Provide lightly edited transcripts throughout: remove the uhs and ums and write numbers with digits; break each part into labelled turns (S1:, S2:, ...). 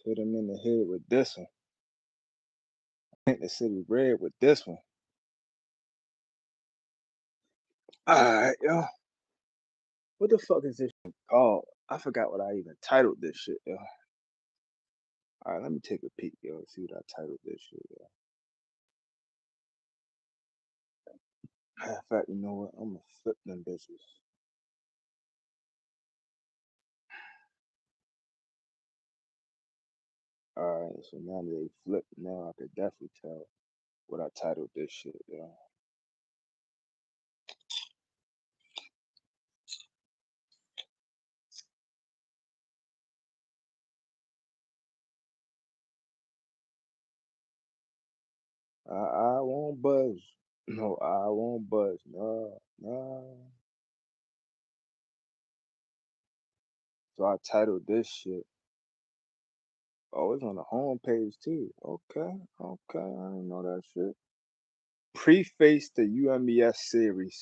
S1: Hit him in the head with this one. Hit the city red with this one. Alright, yo. What the fuck is this shit called? I forgot what I even titled this shit, yo. Alright, let me take a peek, yo, see what I titled this shit, yo. Matter of fact, you know what? I'm gonna flip them bitches. Alright, so now that they flip, now I could definitely tell what I titled this shit, yo. I won't buzz. No, I won't buzz. No, no. So I titled this shit. Oh, it's on the home page too. Okay, okay. I didn't know that shit. Preface the UMES series.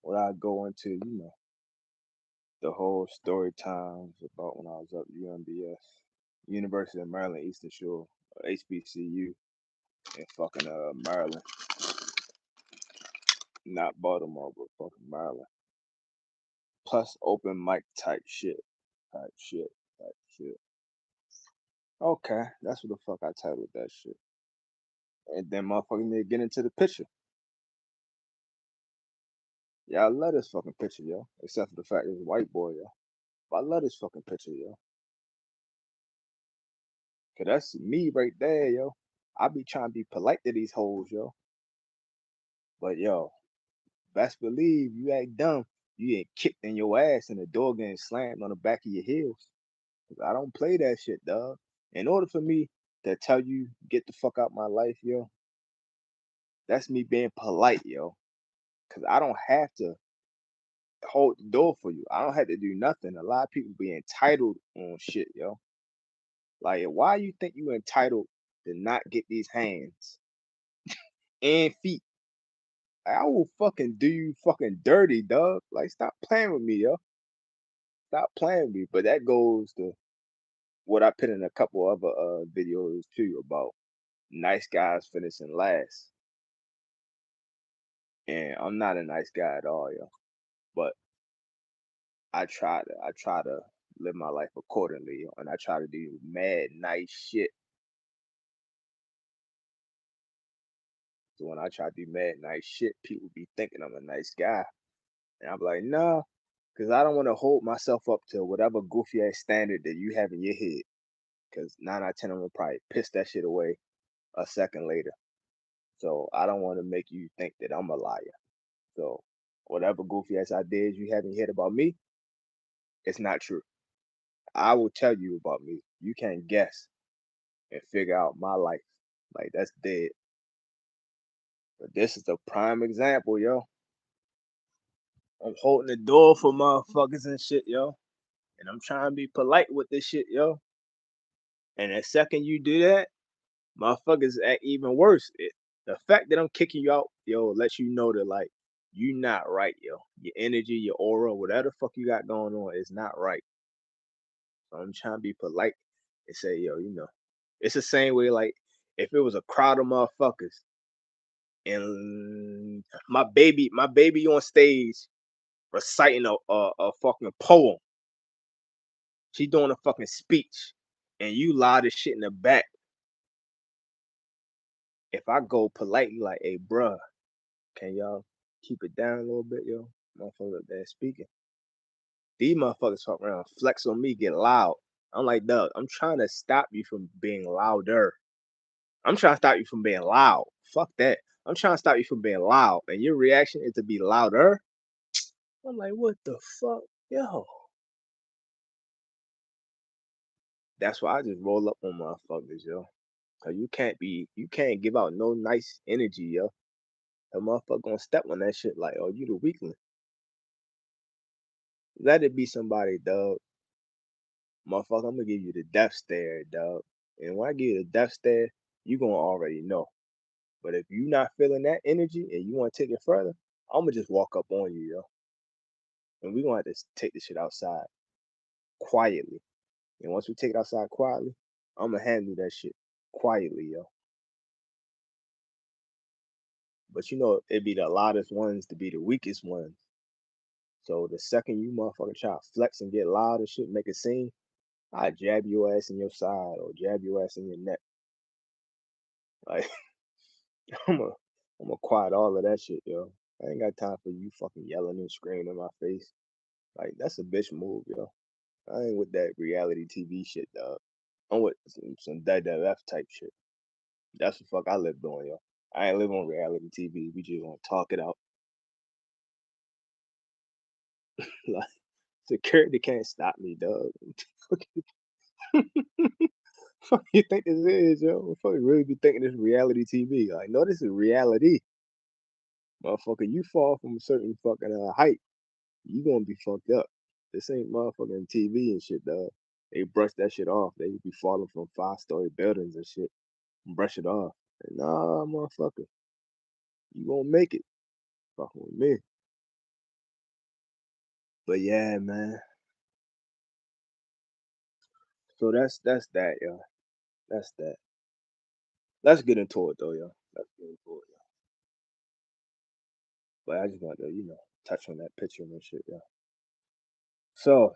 S1: What I go into, the whole story times about when I was up at UMBS, University of Maryland Eastern Shore, HBCU in fucking Maryland, not Baltimore, but fucking Maryland. Plus open mic type shit, type shit, type shit. Okay, that's what the fuck I titled that shit. And then motherfucking nigga get into the picture. Yeah, I love this fucking picture, yo. Except for the fact it's a white boy, yo. But I love this fucking picture, yo. Cause that's me right there, yo. I be trying to be polite to these hoes, yo. But yo, best believe you act dumb, you get kicked in your ass and the door getting slammed on the back of your heels. 'Cause I don't play that shit, dog. In order for me to tell you get the fuck out my life, yo, that's me being polite, yo. Cause I don't have to hold the door for you. I don't have to do nothing. A lot of people be entitled on shit, yo. Like, why you think you entitled to not get these hands and feet? I will fucking do you fucking dirty, dog. Like, stop playing with me, yo. Stop playing with me. But that goes to what I put in a couple other videos too about nice guys finishing last. And I'm not a nice guy at all, yo. But I try to live my life accordingly, yo, and I try to do mad nice shit. So when I try to do mad nice shit, people be thinking I'm a nice guy. And I'm like, nah, because I don't want to hold myself up to whatever goofy ass standard that you have in your head. Because 9 out of 10 I'm gonna probably piss that shit away a second later. So I don't want to make you think that I'm a liar. So whatever goofy ass ideas you have in your head about me, it's not true. I will tell you about me. You can't guess and figure out my life. Like that's dead. But this is the prime example, yo. I'm holding the door for motherfuckers and shit, yo. And I'm trying to be polite with this shit, yo. And the second you do that, motherfuckers act even worse. The fact that I'm kicking you out, yo, lets you know that like you not right, yo. Your energy, your aura, whatever the fuck you got going on is not right. So I'm trying to be polite and say, yo, it's the same way like if it was a crowd of motherfuckers and my baby on stage reciting a fucking poem. She doing a fucking speech and you loud as shit in the back. If I go politely like, hey, bruh, can y'all keep it down a little bit, yo? Motherfucker up there speaking. These motherfuckers fuck around, flex on me, get loud. I'm like, Doug, I'm trying to stop you from being louder. I'm trying to stop you from being loud. Fuck that. I'm trying to stop you from being loud. And your reaction is to be louder. I'm like, what the fuck? Yo. That's why I just roll up on motherfuckers, yo. Cause you can't give out no nice energy, yo. A motherfucker gonna step on that shit like, oh, you the weakling. Let it be somebody, dog. Motherfucker, I'm gonna give you the death stare, dog. And when I give you the death stare, you gonna already know. But if you not feeling that energy and you wanna take it further, I'm gonna just walk up on you, yo. And we gonna have to take this shit outside quietly. And once we take it outside quietly, I'm gonna handle that shit quietly, yo. But it'd be the loudest ones to be the weakest ones. So the second you motherfucker try to flex and get loud and shit, make a scene, I jab your ass in your side or jab your ass in your neck. Like I'm gonna I'm gonna quiet all of that shit, yo. I ain't got time for you fucking yelling and screaming in my face. Like that's a bitch move, yo. I ain't with that reality TV shit, dog. I'm with some WWF type shit. That's the fuck I live doing, yo. I ain't live on reality TV. We just gonna talk it out. Like security can't stop me, dog. Fuck you think this is, yo? Fuck you really be thinking this reality TV? Like, no, this is reality, motherfucker. You fall from a certain fucking height, you gonna be fucked up. This ain't motherfucking TV and shit, dog. They brush that shit off. They be falling from 5-story buildings and shit. Brush it off. Nah, motherfucker, you gonna make it. Fucking with me. But yeah, man. So that's that, yo. That's that. Let's get into it though, yo. Let's get into it, yo. But I just wanted to, touch on that picture and shit, yo. So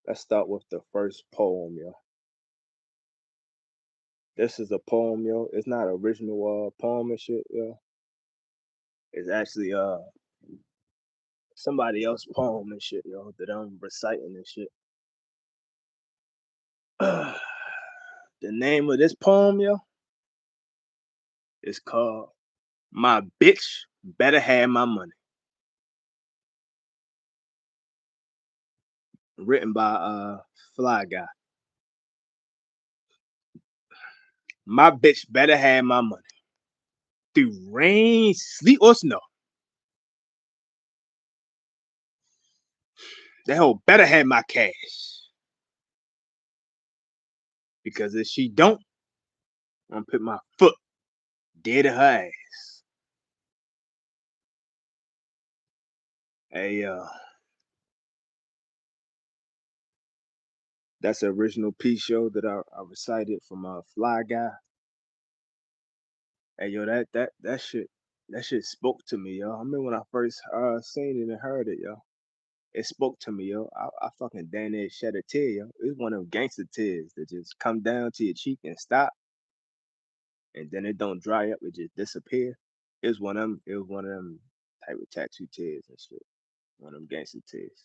S1: let's start with the first poem, yo. This is a poem, yo. It's not an original poem and shit, yo. It's actually somebody else's poem and shit, yo, that I'm reciting and shit. The name of this poem, yo, is called "My Bitch Better Have My Money." Written by Fly Guy. My bitch better have my money. Through rain, sleet, or snow. That hoe better have my cash. Because if she don't, I'm gonna put my foot dead in her ass. Hey, that's the original piece, yo, that I recited from Fly Guy. Hey, yo, that shit spoke to me, yo. I remember when I first seen it and heard it, yo. It spoke to me, yo. I fucking damn near shed a tear, yo. It's one of them gangster tears that just come down to your cheek and stop, and then it don't dry up, it just disappear. It was one of them type of tattoo tears and shit. One of them gangster tears.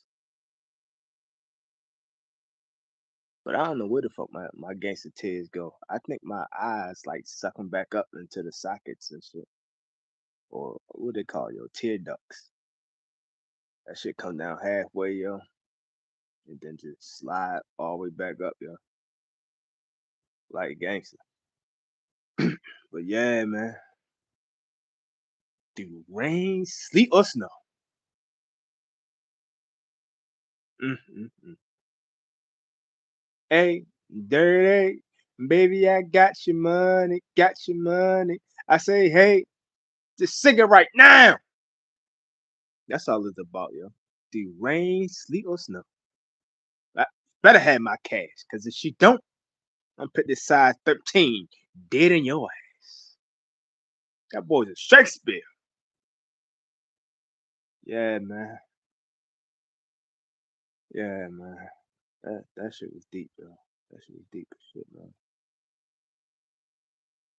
S1: But I don't know where the fuck my gangster tears go. I think my eyes like suck them back up into the sockets and shit. Or what they call, yo, tear ducts. That shit come down halfway, yo, and then just slide all the way back up, yo. Like gangster. But yeah, man. Through rain, sleet, or snow. Mm. Hey, dirty, baby, I got your money. I say, hey, just sing it right now. That's all it's about, yo. Through rain, sleet, or snow. I better have my cash, cause if she don't, I'm put this size 13 dead in your ass. That boy's a Shakespeare. Yeah, man. Yeah, man. That shit was deep, yo. That shit was deep as shit, man.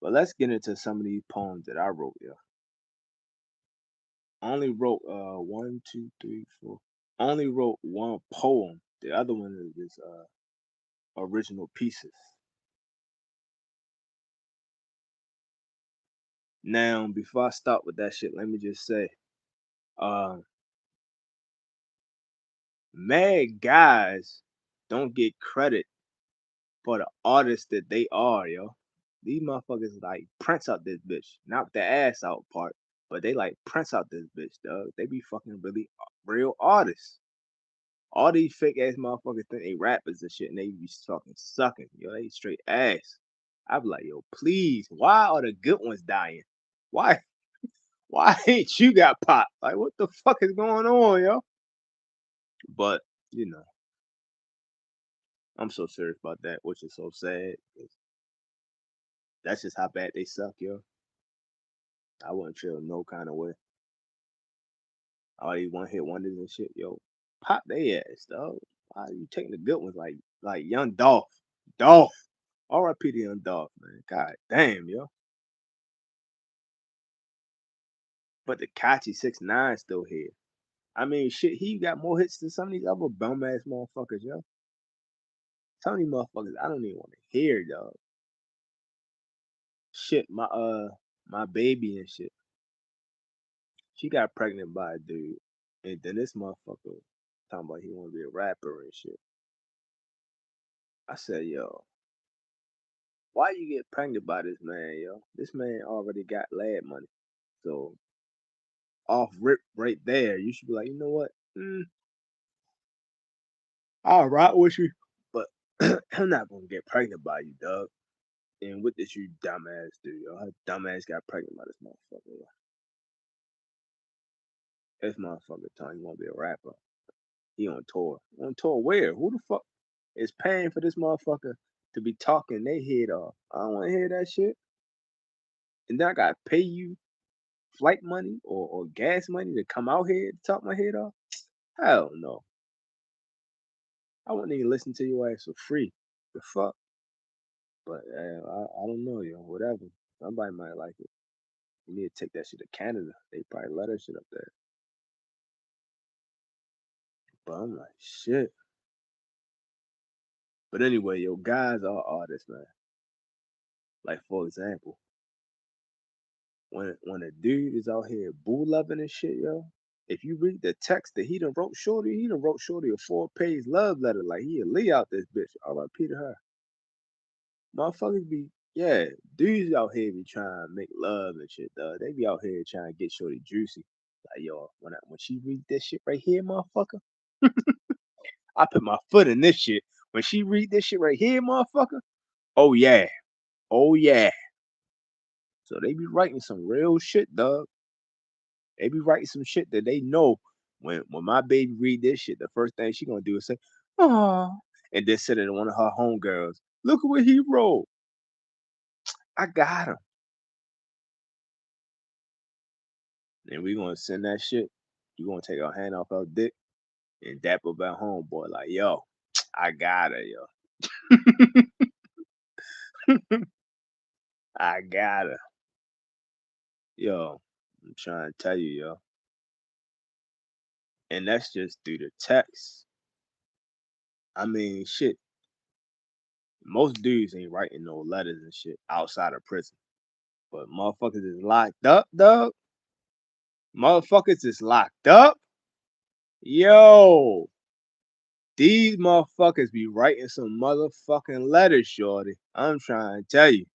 S1: But let's get into some of these poems that I wrote, yo. I only wrote one, two, three, four. I only wrote one poem. The other one is original pieces. Now, before I start with that shit, let me just say, uh, mad guys don't get credit for the artists that they are, yo. These motherfuckers like Prince out this bitch, not the ass out part, but they like Prince out this bitch, dog. They be fucking really real artists. All these fake ass motherfuckers think they rappers and shit, and they be fucking sucking, yo. They straight ass. I be like, yo, please, why are the good ones dying? Why, why ain't you got popped? Like, what the fuck is going on, yo? But you know. I'm so serious about that, which is so sad. 'Cause that's just how bad they suck, yo. I wouldn't feel no kind of way. All these one hit wonders and shit, yo. Pop they ass, dog. Why are you taking the good ones like young Dolph? Dolph. R.I.P. to young Dolph, man. God damn, yo. But the Kachi 6ix9ine still here. I mean, shit, he got more hits than some of these other bum ass motherfuckers, yo. Some of these motherfuckers I don't even want to hear, dog. Shit, my baby and shit. She got pregnant by a dude. And then this motherfucker talking about he wanna be a rapper and shit. I said, yo, why you get pregnant by this man, yo? This man already got lad money. So off rip right there, you should be like, you know what? I'll rock with you. But I'm not gonna get pregnant by you, dog. And what did you dumbass do, yo? Her dumbass got pregnant by this motherfucker. Yo. This motherfucker telling you wanna be a rapper. He on tour. On tour where? Who the fuck is paying for this motherfucker to be talking their head off? I don't wanna hear that shit. And then I gotta pay you flight money or gas money to come out here to talk my head off? Hell no. I wouldn't even listen to your ass for free. The fuck? But I don't know, yo. Whatever. Somebody might like it. You need to take that shit to Canada. They probably let that shit up there. But I'm like, shit. But anyway, yo, guys are artists, man. Like for example, when a dude is out here boo loving and shit, yo. If you read the text that he done wrote Shorty a 4-page love letter like he a Lee out this bitch. R.I.P. to her. Motherfuckers be yeah, dudes out here be trying to make love and shit, dog. They be out here trying to get Shorty juicy. Like yo, when she read this shit right here, motherfucker, I put my foot in this shit. When she read this shit right here, motherfucker, oh yeah, oh yeah. So they be writing some real shit, dog. They be writing some shit that they know when my baby read this shit, the first thing she gonna do is say, "Oh," and then send it to one of her homegirls. Look at what he wrote. I got him. And we gonna send that shit. You gonna take our hand off her dick and dap up at homeboy like, yo, I got her, yo. I got her. Yo, I'm trying to tell you, yo. And that's just through the text. I mean, shit. Most dudes ain't writing no letters and shit outside of prison. But motherfuckers is locked up, dog. Motherfuckers is locked up. Yo, these motherfuckers be writing some motherfucking letters, shorty. I'm trying to tell you.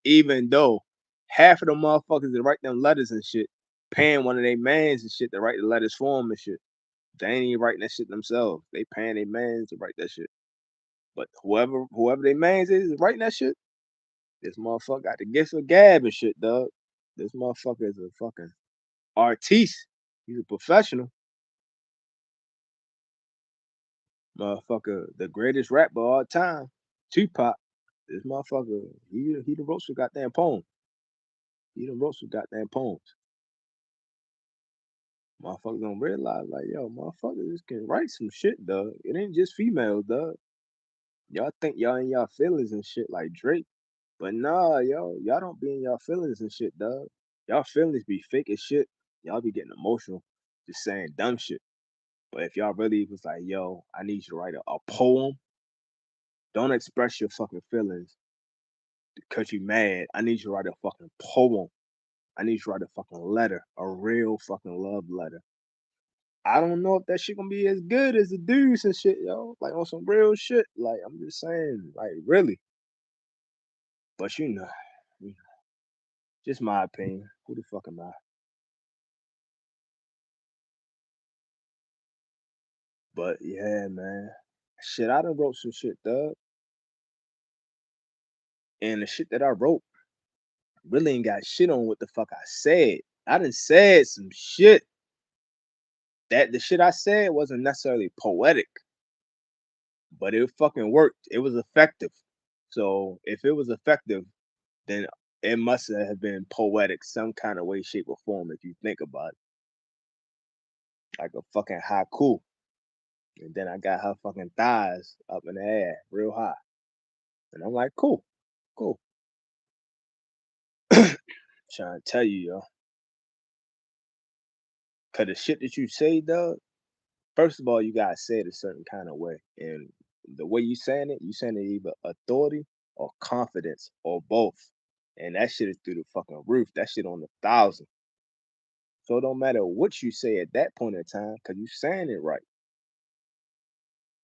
S1: Even though half of the motherfuckers that write them letters and shit, paying one of their mans and shit to write the letters for them and shit. They ain't even writing that shit themselves. They paying their mans to write that shit. But whoever they mans is writing that shit, this motherfucker got the gift of gab and shit, dog. This motherfucker is a fucking artiste. He's a professional. Motherfucker, the greatest rapper of all time, Tupac. This motherfucker, he the wrote some goddamn poems. He done wrote some goddamn poems. Motherfuckers don't realize, like, yo, motherfuckers can write some shit, dog. It ain't just females, dog. Y'all think y'all in y'all feelings and shit like Drake. But nah, yo, y'all don't be in y'all feelings and shit, dog. Y'all feelings be fake as shit. Y'all be getting emotional, just saying dumb shit. But if y'all really was like, yo, I need you to write a poem, don't express your fucking feelings because you mad. I need you to write a fucking poem. I need you to write a fucking letter, a real fucking love letter. I don't know if that shit gonna be as good as the dudes and shit, yo. Like on some real shit. Like I'm just saying, like really. But you know, just my opinion. Who the fuck am I? But yeah, man. Shit, I done wrote some shit, dog. And the shit that I wrote really ain't got shit on what the fuck I said. I done said some shit that the shit I said wasn't necessarily poetic. but it fucking worked. It was effective. So if it was effective, then it must have been poetic some kind of way, shape, or form if you think about it. Like a fucking haiku. And then I got her fucking thighs up in the air, real high. And I'm like, cool, cool. Trying to tell you, yo. Cause the shit that you say, dog, first of all, you gotta say it a certain kind of way. And the way you saying it either authority or confidence or both. And that shit is through the fucking roof. That shit on 1,000. So it don't matter what you say at that point in time, because you saying it right.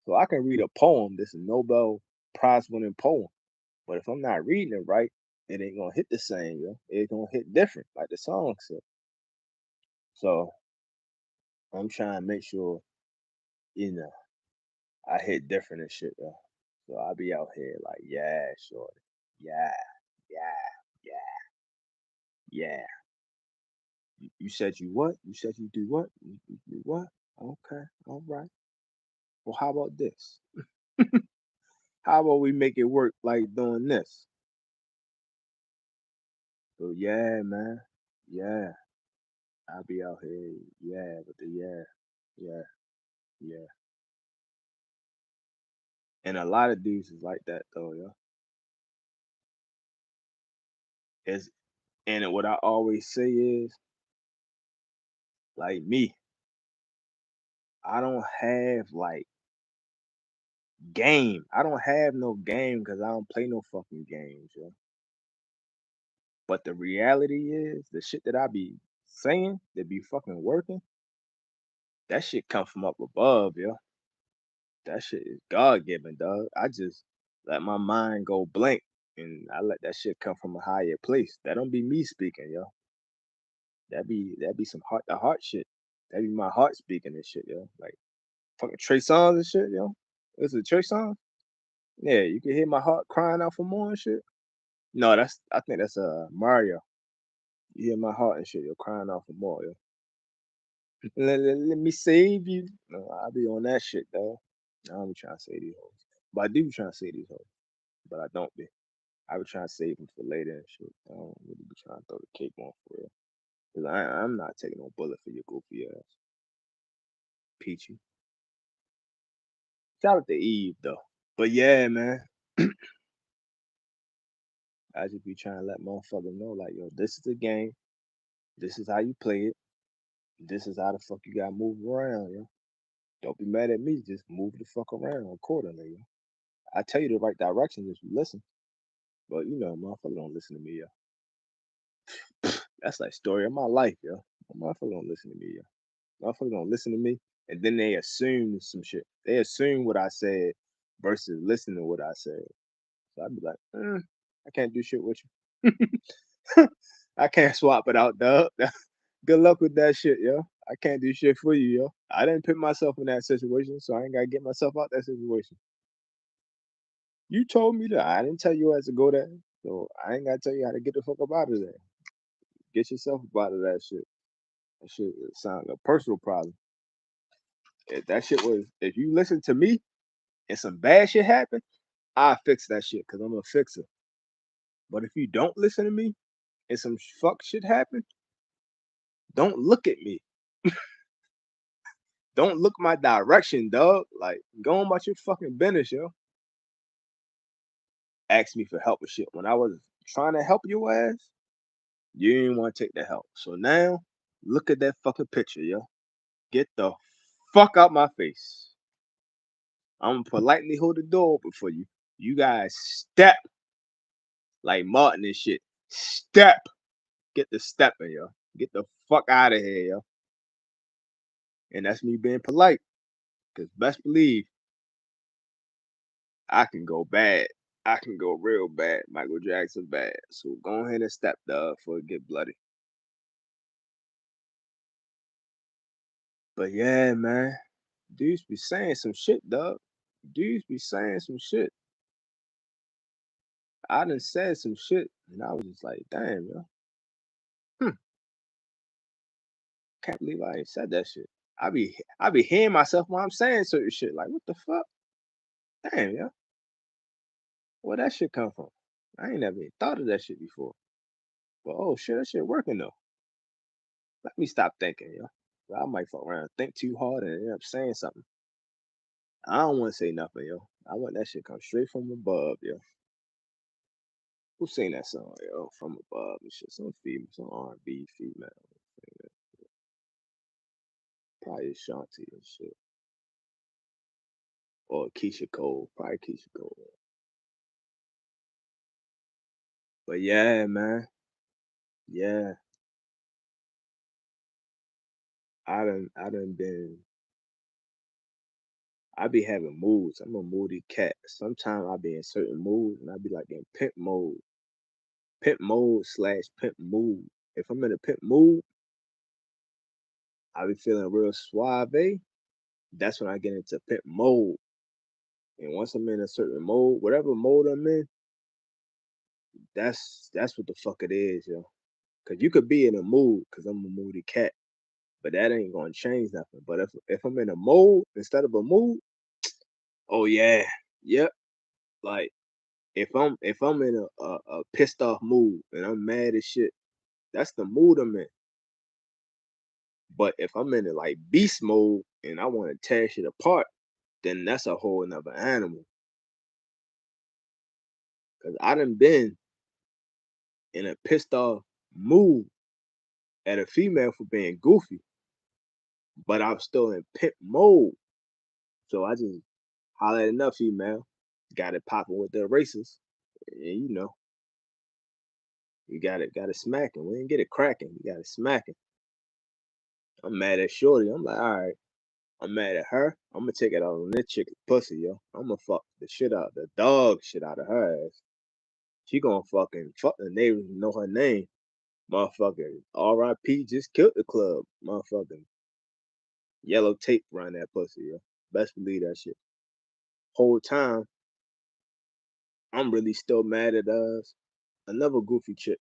S1: So I can read a poem that's a Nobel Prize winning poem. But if I'm not reading it right, it ain't gonna hit the same, yo. It's gonna hit different, like the song said. So I'm trying to make sure, you know, I hit different and shit, yo. So I be out here like, yeah, shorty. Yeah, yeah, yeah, yeah. You said you what? You said you do what? You do what? Okay, all right. Well, how about this? How about we make it work like doing this? So yeah, man. Yeah. I'll be out here. Yeah, with the yeah, yeah, yeah. And a lot of dudes is like that though, yo. It's and what I always say is like me, I don't have like game. I don't have no game because I don't play no fucking games, yo. But the reality is the shit that I be saying that be fucking working, that shit come from up above, yo. That shit is God given, dog. I just let my mind go blank and I let that shit come from a higher place. That don't be me speaking, yo. That be some heart to heart shit. That be my heart speaking and shit, yo. Like fucking Trey songs and shit, yo. Is it Trey song? Yeah, you can hear my heart crying out for more and shit. No, I think that's Mario. You hear my heart and shit, yo, crying out for more, yo. Let me save you. No, I be on that shit, though. I don't be trying to save these hoes. But I do be trying to save these hoes. But I don't be. I be trying to save them for later and shit. I don't really be trying to throw the cake on for real. Cause I'm not taking no bullet for your goofy ass. Peachy. Shout out to Eve though. But yeah, man. I just be trying to let motherfuckers know, like, yo, this is the game. This is how you play it. This is how the fuck you gotta move around, yo. Don't be mad at me. Just move the fuck around accordingly, yo. I tell you the right directions if you listen. But you know, motherfucker don't listen to me, yo. That's like story of my life, yo. Motherfucker don't listen to me, yo. Motherfucker don't listen to me. And then they assume some shit. They assume what I said versus listening to what I said. So I'd be like, I can't do shit with you. I can't swap it out, dog. Good luck with that shit, yo. I can't do shit for you, yo. I didn't put myself in that situation, so I ain't gotta get myself out that situation. You told me that. I didn't tell you as to go there. So I ain't gotta tell you how to get the fuck up out of there. Get yourself up out of that shit. That shit sound like a personal problem. If that shit was, if you listen to me and some bad shit happen, I fix that shit because I'm a fixer. But if you don't listen to me and some fuck shit happen, don't look at me. Don't look my direction, dog. Like, go on about your fucking business, yo. Ask me for help with shit. When I was trying to help your ass, you didn't want to take the help. So now, look at that fucking picture, yo. Get the fuck out my face. I'm gonna politely hold the door open for you. You guys step like Martin and shit. Step. Get the stepping, yo. Get the fuck out of here, yo. And that's me being polite. Cause best believe I can go bad. I can go real bad. Michael Jackson bad. So go ahead and step, dog, before it get bloody. But yeah, man. Dudes be saying some shit, dog. Dudes be saying some shit. I done said some shit, and I was just like, damn, yo. Can't believe I ain't said that shit. I be hearing myself while I'm saying certain shit. Like, what the fuck? Damn, yo. Where that shit come from? I ain't never even thought of that shit before. But oh shit, that shit working though. Let me stop thinking, yo. I might fuck around, think too hard, and end up saying something. I don't want to say nothing, yo. I want that shit come straight from above, yo. Who sing that song, yo? From above and shit. Some female, some R&B female. Probably Shanti and shit. Or Keisha Cole. Probably Keisha Cole. But yeah, man. Yeah. I done been I be having moods. I'm a moody cat. Sometimes I be in certain moods and I be like in pimp mode. Pimp mode / pimp mood. If I'm in a pimp mood, I be feeling real suave. That's when I get into pimp mode. And once I'm in a certain mode, whatever mode I'm in, that's what the fuck it is, yo. Cause you could be in a mood, cause I'm a moody cat, but that ain't gonna change nothing. But if I'm in a mode instead of a mood, oh yeah, yep. Like if I'm in a pissed off mood and I'm mad as shit, that's the mood I'm in. But if I'm in a like beast mode and I want to tear shit apart, then that's a whole another animal. Cause I done been in a pissed off mood at a female for being goofy, but I'm still in pimp mode. So I just holler at another female, got it popping with the erasers. And you know, you got it smacking. We didn't get it cracking. You got it smacking. I'm mad at Shorty. I'm like, all right. I'm mad at her. I'm gonna take it out on this chick pussy, yo. I'm gonna fuck the shit out, the dog shit out of her ass. She gonna fucking fuck the neighbors and know her name. Motherfucker, R.I.P. just killed the club. Motherfucking yellow tape around that pussy, yo. Best believe that shit. Whole time, I'm really still mad at us. Another goofy chick.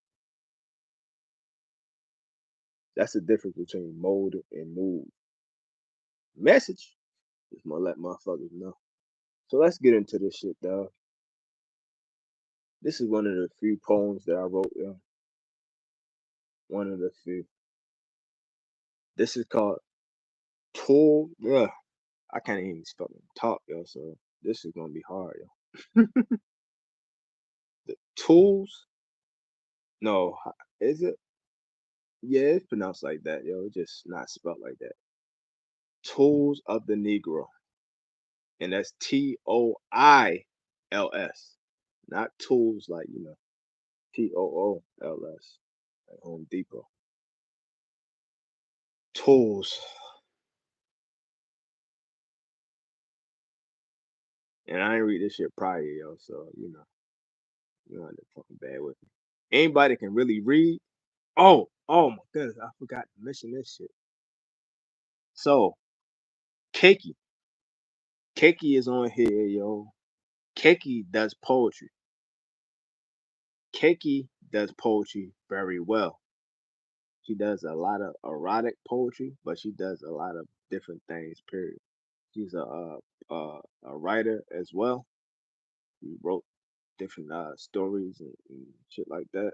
S1: That's the difference between mode and mood. Message. Just gonna let motherfuckers know. So let's get into this shit, dog. This is one of the few poems that I wrote, yo. One of the few. This is called Tool. Yeah, I can't even fucking talk, yo. So this is gonna be hard, yo. The tools? No, is it? Yeah, it's pronounced like that, yo. It's just not spelled like that. Tools of the Negro, and that's Toils, not tools like Tools, like Home Depot. Tools, and I ain't read this shit prior, yo. So you know, they're fucking bad with me. Anybody can really read. Oh my goodness, I forgot to mention this shit. So Keiki, Keiki is on here, yo. Keiki does poetry. Keiki does poetry very well. She does a lot of erotic poetry, but she does a lot of different things. Period. She's a writer as well. She wrote different stories and shit like that.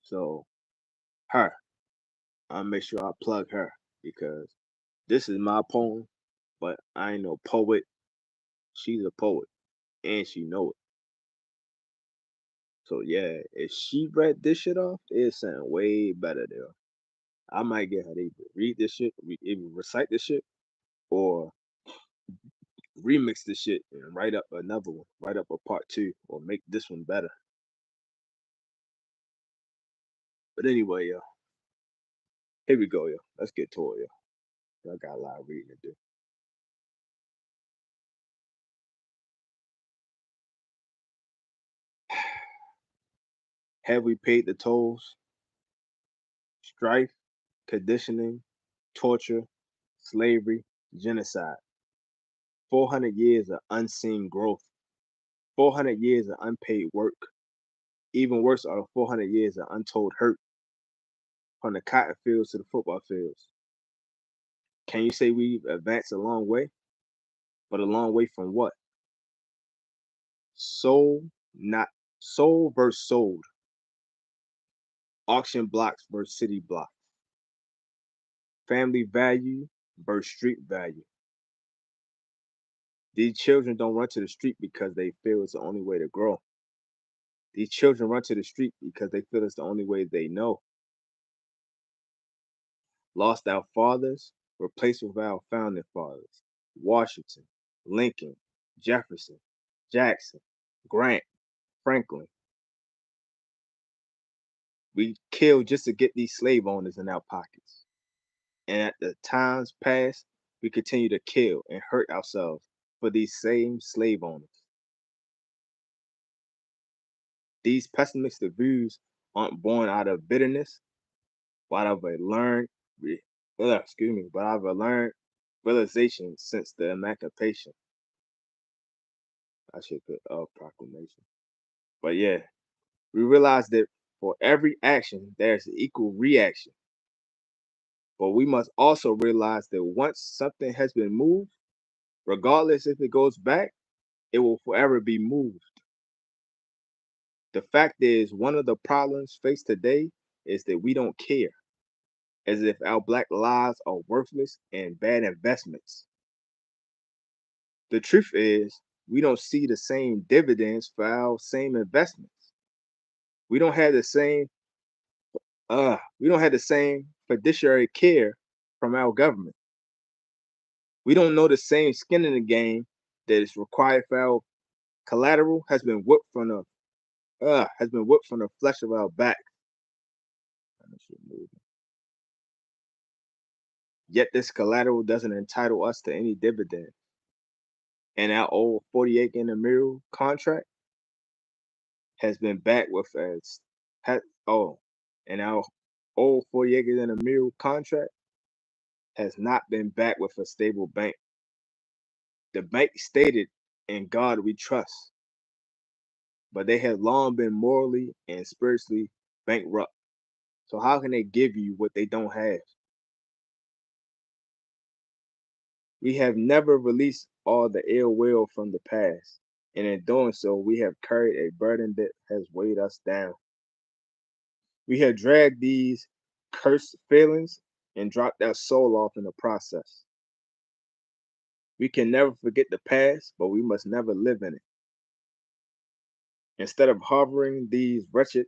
S1: So her, I'll make sure I plug her because this is my poem, but I ain't no poet. She's a poet and she know it. So yeah, if she read this shit off, it sound way better there. I might get her to either read this shit, either recite this shit, or remix this shit and write up another one, write up a part two, or make this one better. But anyway, yo, here we go, yo. Let's get to it, yo. I got a lot of reading to do. Have we paid the tolls? Strife, conditioning, torture, slavery, genocide. 400 years of unseen growth. 400 years of unpaid work. Even worse are the 400 years of untold hurt from the cotton fields to the football fields. Can you say we've advanced a long way? but a long way from what? Soul, not soul versus sold. Auction blocks versus city blocks. Family value versus street value. These children don't run to the street because they feel it's the only way to grow. These children run to the street because they feel it's the only way they know. Lost our fathers, replaced with our founding fathers. Washington, Lincoln, Jefferson, Jackson, Grant, Franklin. We killed just to get these slave owners in our pockets. And at the times past, we continue to kill and hurt ourselves for these same slave owners. These pessimistic views aren't born out of bitterness, but out of a learned, but out of a learned realization since the emancipation. I should put proclamation. But yeah, we realize that for every action, there's an equal reaction. But we must also realize that once something has been moved, regardless if it goes back, it will forever be moved. The fact is, one of the problems faced today is that we don't care, as if our black lives are worthless and bad investments. The truth is, we don't see the same dividends for our same investments. We don't have the same fiduciary care from our government. We don't know the same skin in the game that is required for our collateral has been whipped from the flesh of our back. Yet this collateral doesn't entitle us to any dividend. And our old 40 acre in the middle contract has been backed with as and our old 40 acres in the middle contract has not been backed with a stable bank. The bank stated, "In God we trust," but they have long been morally and spiritually bankrupt. So how can they give you what they don't have? We have never released all the ill will from the past, and in doing so, we have carried a burden that has weighed us down. We have dragged these cursed feelings and dropped our soul off in the process. We can never forget the past, but we must never live in it. Instead of harboring these wretched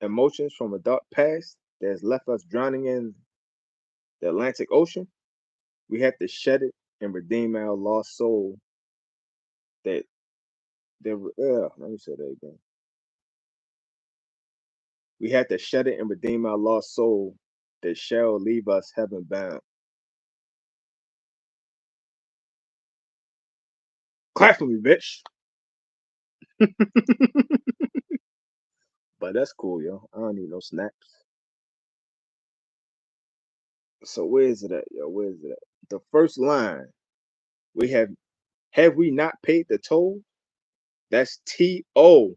S1: emotions from a dark past that has left us drowning in the Atlantic Ocean, we have to shed it and redeem our lost soul. That let me say that again. We have to shed it and redeem our lost soul that shall leave us heaven bound. Clap for me, bitch. But that's cool, yo. I don't need no snaps. So where is it at, yo? Where is it at? The first line we have we not paid the toll? That's TOLLS.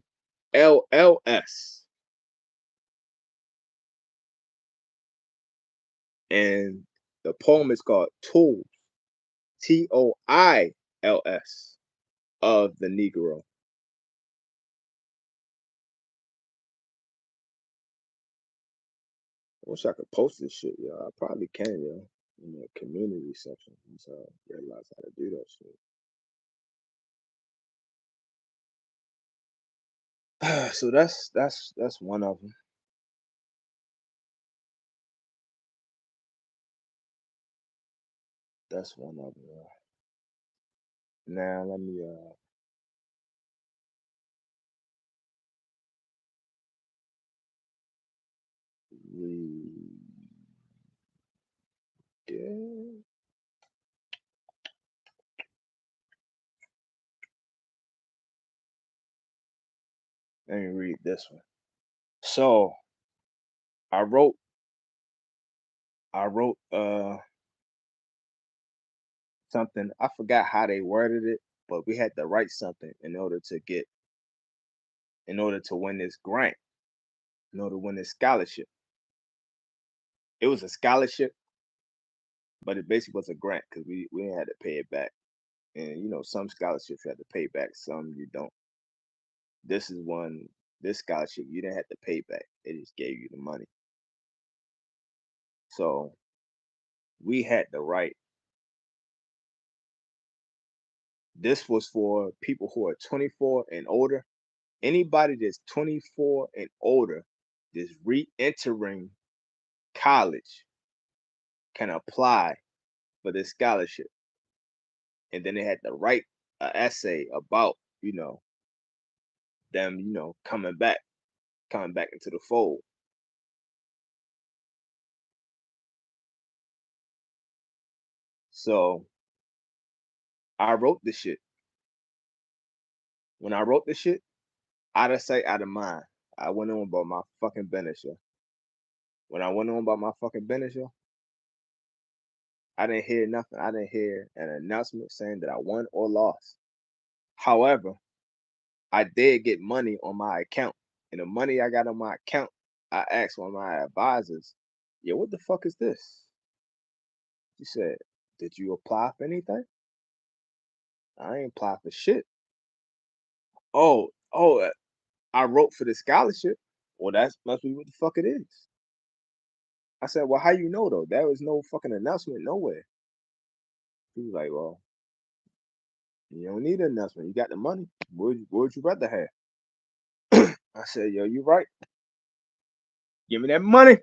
S1: And the poem is called Tools, TOILS, of the Negro. I wish I could post this shit, yo. I probably can, yo, in the community section. So I realize how to do that shit. So that's one of them. That's one of them. Now let me read it. Let me read this one. So I wrote I wrote something. I forgot how they worded it, but we had to write something in order to win this grant, in order to win this scholarship. It was a scholarship, but it basically was a grant because we had to pay it back And some scholarships you have to pay back, some you don't. This is one. This scholarship you didn't have to pay back; they just gave you the money. So we had the right. This was for people who are 24 and older. Anybody that's 24 and older that's re-entering college can apply for this scholarship. And then they had to write an essay about, them, coming back into the fold. So I wrote this shit. When I wrote this shit, out of sight, out of mind. I went on about my fucking business, yo. When I went on about my fucking business, yo, I didn't hear nothing. I didn't hear an announcement saying that I won or lost. However, I did get money on my account. And the money I got on my account, I asked one of my advisors, "Yeah, what the fuck is this?" She said, "Did you apply for anything?" I ain't apply for shit. Oh, I wrote for the scholarship. Well, that's must be what the fuck it is. I said, "Well, how you know though? There was no fucking announcement nowhere." He was like, "Well, you don't need an announcement. You got the money. What would you rather have?" I said, "Yo, you right. Give me that money."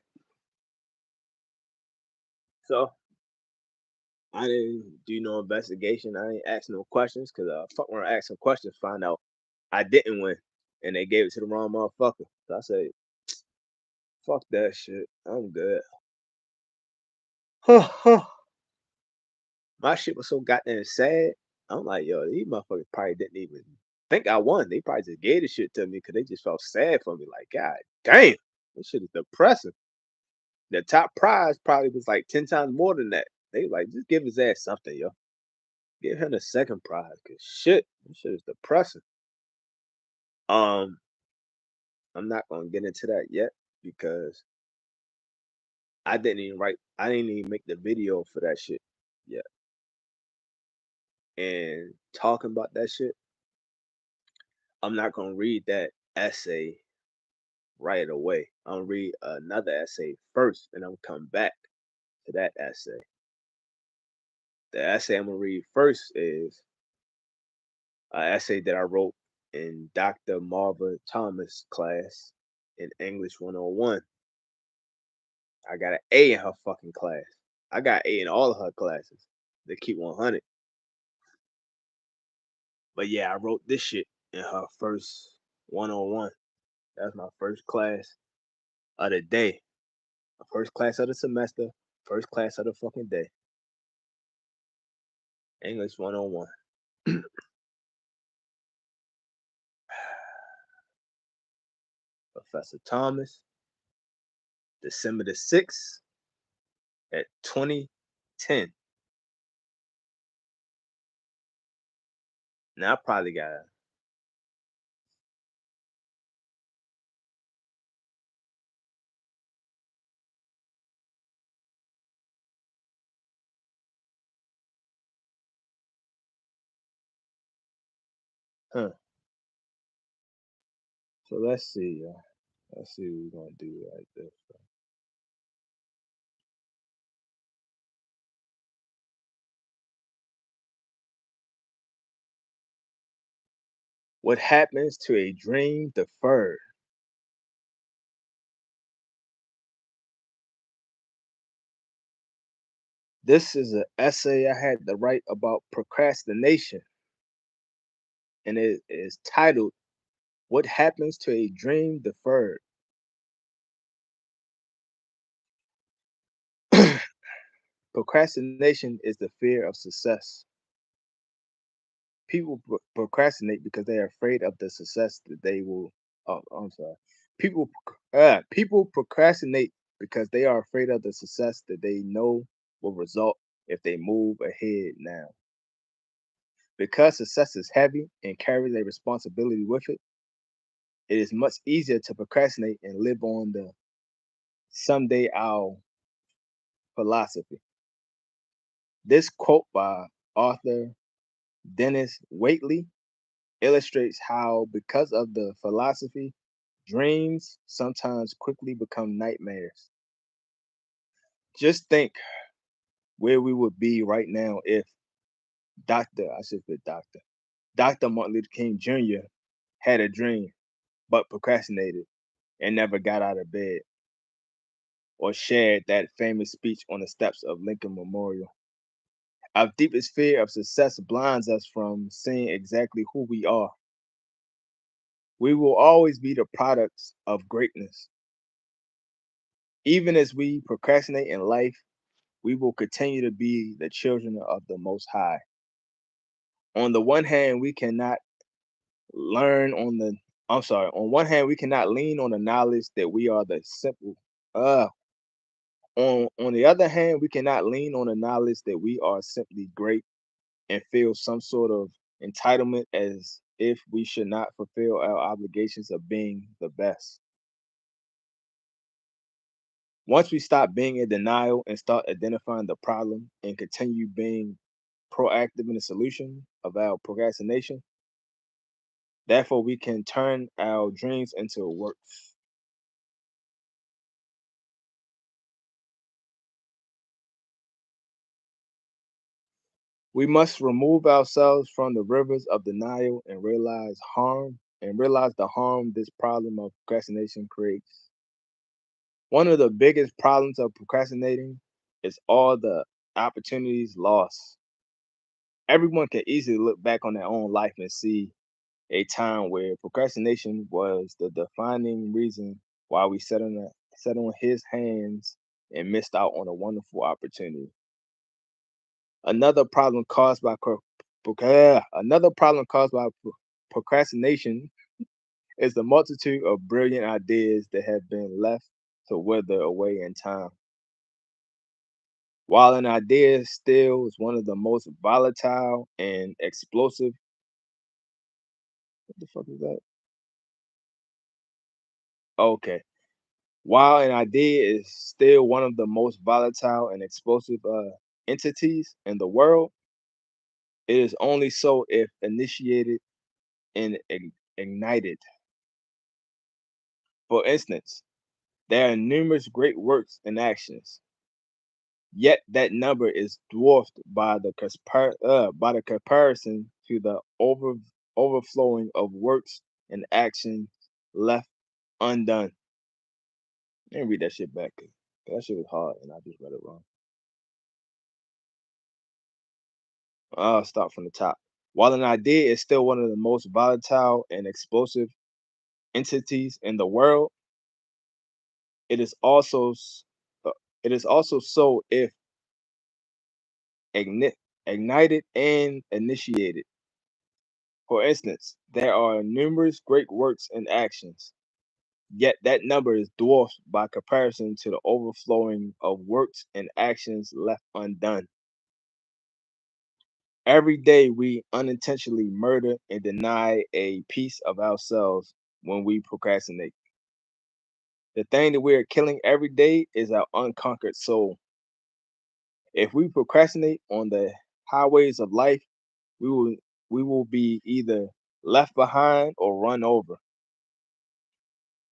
S1: So I didn't do no investigation. I ain't ask no questions because fuck when I asked some questions, find out I didn't win, and they gave it to the wrong motherfucker. So I said, "Fuck that shit. I'm good." My shit was so goddamn sad. I'm like, yo, these motherfuckers probably didn't even think I won. They probably just gave the shit to me because they just felt sad for me. Like, God damn, this shit is depressing. The top prize probably was like 10 times more than that. They like, just give his ass something, yo. Give him the second prize. Cause shit, this shit is depressing. Um, I'm not gonna get into that yet because I didn't even make the video for that shit yet. And talking about that shit, I'm not gonna read that essay right away. I'm gonna read another essay first, and I'm gonna come back to that essay. The essay I'm gonna read first is an essay that I wrote in Dr. Marva Thomas class in English 101. I got an A in her fucking class. I got A in all of her classes. They keep 100. But yeah, I wrote this shit in her first 101. That's my first class of the day. My first class of the semester. First class of the fucking day. English 101. Professor Thomas, December the 6th at 2010. Now I probably got huh. So let's see, y'all. Let's see what we're gonna do like this. What happens to a dream deferred? This is an essay I had to write about procrastination, and it is titled "What Happens to a Dream Deferred." Procrastination is the fear of success. People procrastinate because they are afraid of the success that they will. Oh, I'm sorry. People procrastinate because they are afraid of the success that they know will result if they move ahead now. Because success is heavy and carries a responsibility with it, it is much easier to procrastinate and live on the someday I'll philosophy. This quote by author Dennis Waitley illustrates how, because of the philosophy, dreams sometimes quickly become nightmares. Just think where we would be right now if I should say Dr. Martin Luther King Jr. had a dream but procrastinated and never got out of bed, or shared that famous speech on the steps of Lincoln Memorial. Our deepest fear of success blinds us from seeing exactly who we are. We will always be the products of greatness. Even as we procrastinate in life, we will continue to be the children of the Most High. On the one hand, we cannot learn on the on one hand, we cannot lean on the knowledge that we are the simple. Uh, on the other hand, we cannot lean on the knowledge that we are simply great and feel some sort of entitlement as if we should not fulfill our obligations of being the best. Once we stop being in denial and start identifying the problem and continue being proactive in the solution of our procrastination, therefore we can turn our dreams into works. We must remove ourselves from the rivers of denial and realize the harm this problem of procrastination creates. One of the biggest problems of procrastinating is all the opportunities lost. Everyone can easily look back on their own life and see a time where procrastination was the defining reason why we sat on his hands and missed out on a wonderful opportunity. Another problem caused by another problem caused by procrastination is the multitude of brilliant ideas that have been left to wither away in time. While an idea still is one of the most volatile and explosive, what the fuck is that? Okay. While an idea is still one of the most volatile and explosive entities in the world, it is only so if initiated and ignited. For instance, there are numerous great works and actions, yet that number is dwarfed by by the comparison to the overflowing of works and actions left undone. Let me read that shit back. 'Cause that shit was hard, and I just read it wrong. I'll start from the top. While an idea is still one of the most volatile and explosive entities in the world, it is also uh, it is also so if igni- ignited and initiated. For instance, there are numerous great works and actions, yet that number is dwarfed by comparison to the overflowing of works and actions left undone. Every day we unintentionally murder and deny a piece of ourselves when we procrastinate. The thing that we are killing every day is our unconquered soul. If we procrastinate on the highways of life, we will we will be either left behind or run over.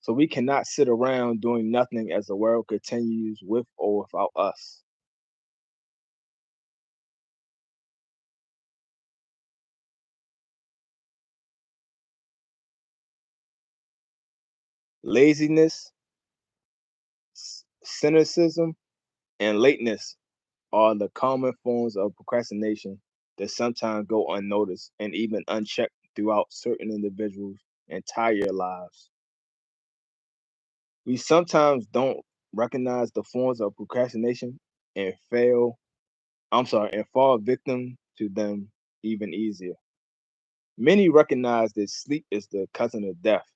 S1: So we cannot sit around doing nothing as the world continues with or without us. Laziness, cynicism, and lateness are the common forms of procrastination that sometimes go unnoticed and even unchecked throughout certain individuals' entire lives. We sometimes don't recognize the forms of procrastination and and fall victim to them even easier. Many recognize that sleep is the cousin of death,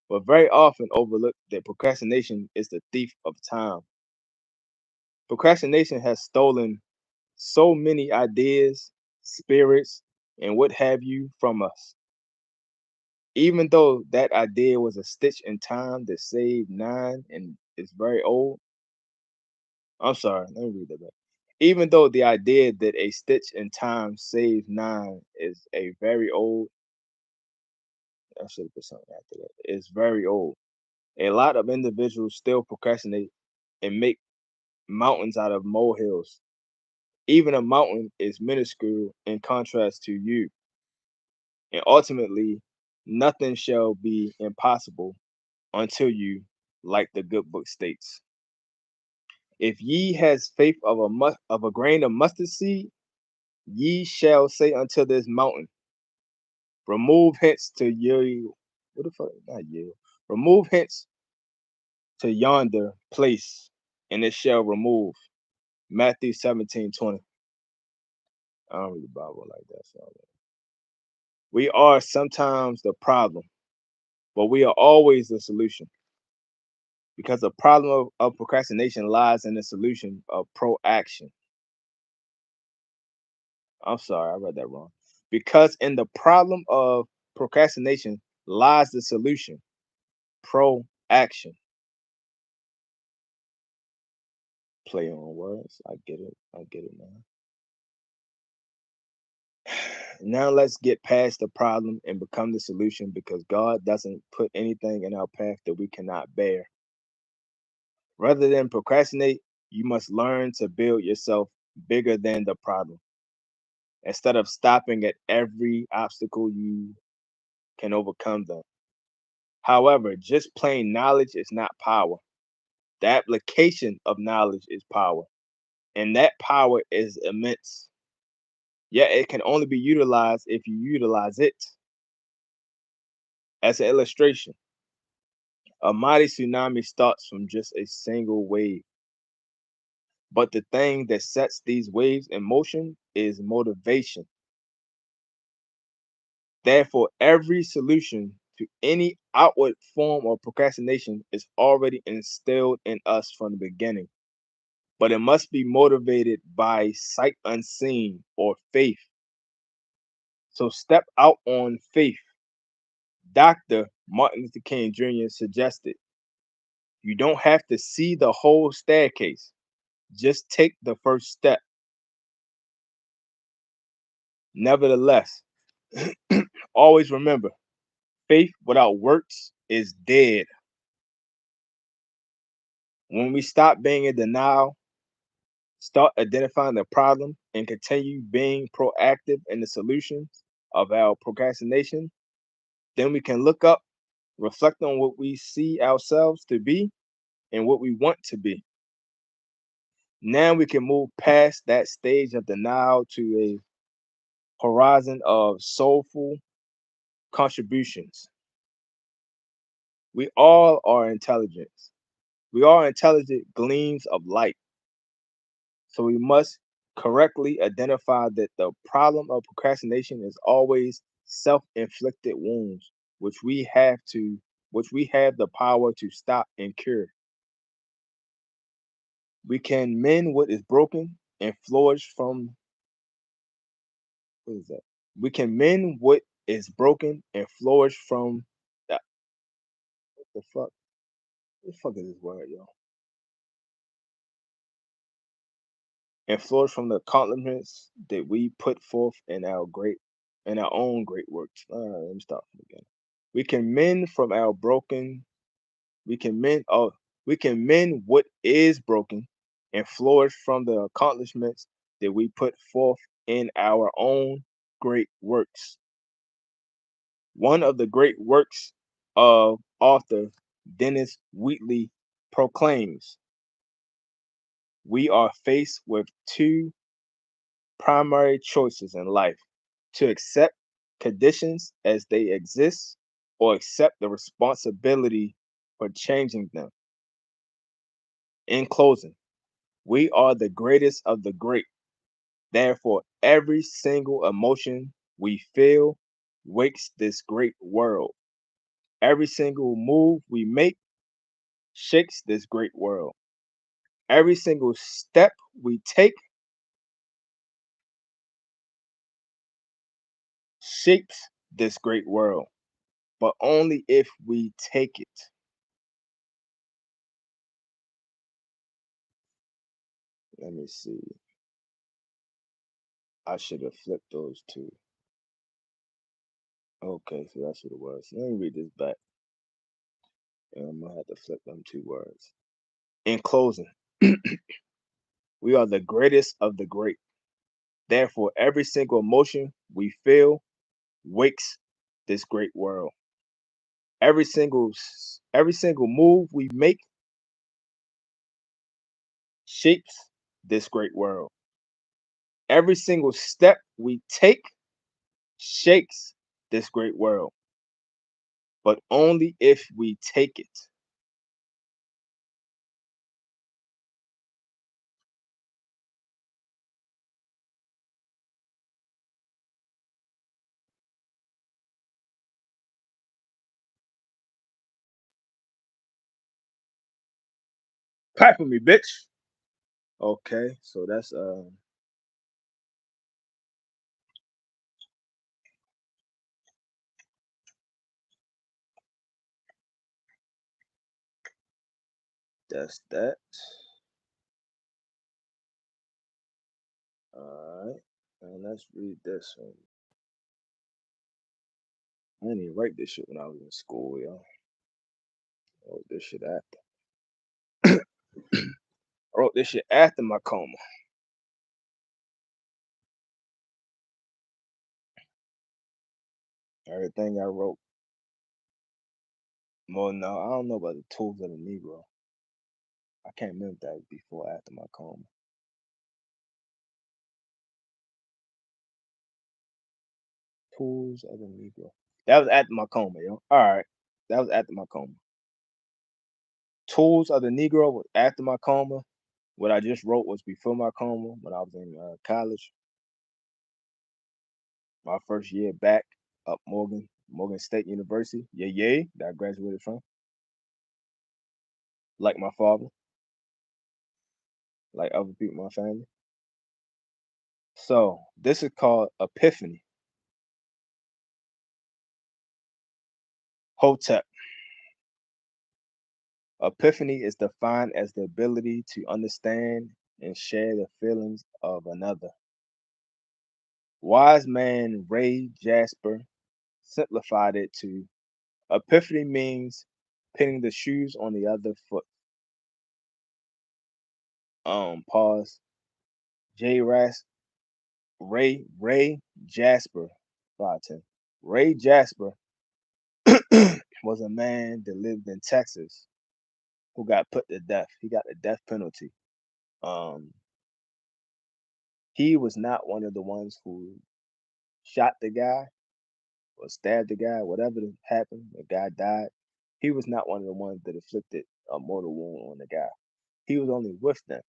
S1: but very often overlook that procrastination is the thief of time. Procrastination has stolen so many ideas, spirits, and what have you from us. Even though that idea was a stitch in time that saved nine and is very old. I'm sorry, let me read that back. Even though the idea that a stitch in time saves nine is a very old, I should have put something after that. It's very old. A lot of individuals still procrastinate and make mountains out of molehills. Even a mountain is minuscule in contrast to you, and ultimately, nothing shall be impossible until you, like the good book states. If ye has faith of a grain of mustard seed, ye shall say unto this mountain, remove hence to you. What the fuck? Not you. Remove hence to yonder place, and it shall remove. Matthew 17:20. I don't read the Bible like that. So we are sometimes the problem, but we are always the solution. Because the problem of procrastination lies in the solution of proaction. I'm sorry, I read that wrong. Because in the problem of procrastination lies the solution, proaction. Play on words. I get it. I get it now. Now let's get past the problem and become the solution because God doesn't put anything in our path that we cannot bear. Rather than procrastinate, you must learn to build yourself bigger than the problem. Instead of stopping at every obstacle, you can overcome them. However, just plain knowledge is not power. The application of knowledge is power, and that power is immense. Yet it can only be utilized if you utilize it. As an illustration, a mighty tsunami starts from just a single wave. But the thing that sets these waves in motion is motivation. Therefore, every solution to any outward form of procrastination is already instilled in us from the beginning. But it must be motivated by sight unseen or faith. So step out on faith. Dr. Martin Luther King Jr. suggested you don't have to see the whole staircase, just take the first step. Nevertheless, always remember faith without works is dead. When we stop being in denial, start identifying the problem, and continue being proactive in the solutions of our procrastination, then we can look up, reflect on what we see ourselves to be and what we want to be. Now we can move past that stage of denial to a horizon of soulful contributions. We all are intelligence. We are intelligent gleams of light. So we must correctly identify that the problem of procrastination is always self-inflicted wounds, which we have the power to stop and cure. We can mend what is broken and flourish from what is that? We can mend what is broken and flourish from the what the fuck? What the fuck is this word, yo? And flourish from the accomplishments that we put forth in our own great works. Let me start from again. We can mend from our broken. We can mend. Oh, we can mend what is broken, and flourish from the accomplishments that we put forth in our own great works. One of the great works of author Dennis Wheatley proclaims, we are faced with two primary choices in life: to accept conditions as they exist or accept the responsibility for changing them. In closing, we are the greatest of the great. Therefore, every single emotion we feel wakes this great world. Every single move we make shakes this great world. Every single step we take shapes this great world, but only if we take it. Let me see. I should have flipped those two. Okay, so that's what it was. Let me read this back. And I'm gonna have to flip them two words. In closing, we are the greatest of the great. Therefore, every single emotion we feel wakes this great world. Every single move we make shapes this great world. Every single step we take shakes this great world, but only if we take it. Clap for me, bitch. Okay, so that's that. All right, and let's read this one. I didn't even write this shit when I was in school, yo. I wrote this shit after. I wrote this shit after my coma. Everything I wrote. Well, no, I don't know about the tools of the Negro. I can't remember that was before or after my coma. Tools of the Negro. That was after my coma, yo. All right, that was after my coma. Tools of the Negro was after my coma. What I just wrote was before my coma when I was in college. My first year back up Morgan State University. Yeah, that I graduated from. Like my father, like other people in my family. So this is called epiphany. Hotep. Epiphany is defined as the ability to understand and share the feelings of another. Wise man Ray Jasper simplified it to epiphany means putting the shoes on the other foot. Pause. J. Ras Ray Jasper, 510. Ray Jasper was a man that lived in Texas who got put to death. He got the death penalty. Um, he was not one of the ones who shot the guy or stabbed the guy, whatever happened. The guy died. He was not one of the ones that inflicted a mortal wound on the guy. He was only with them.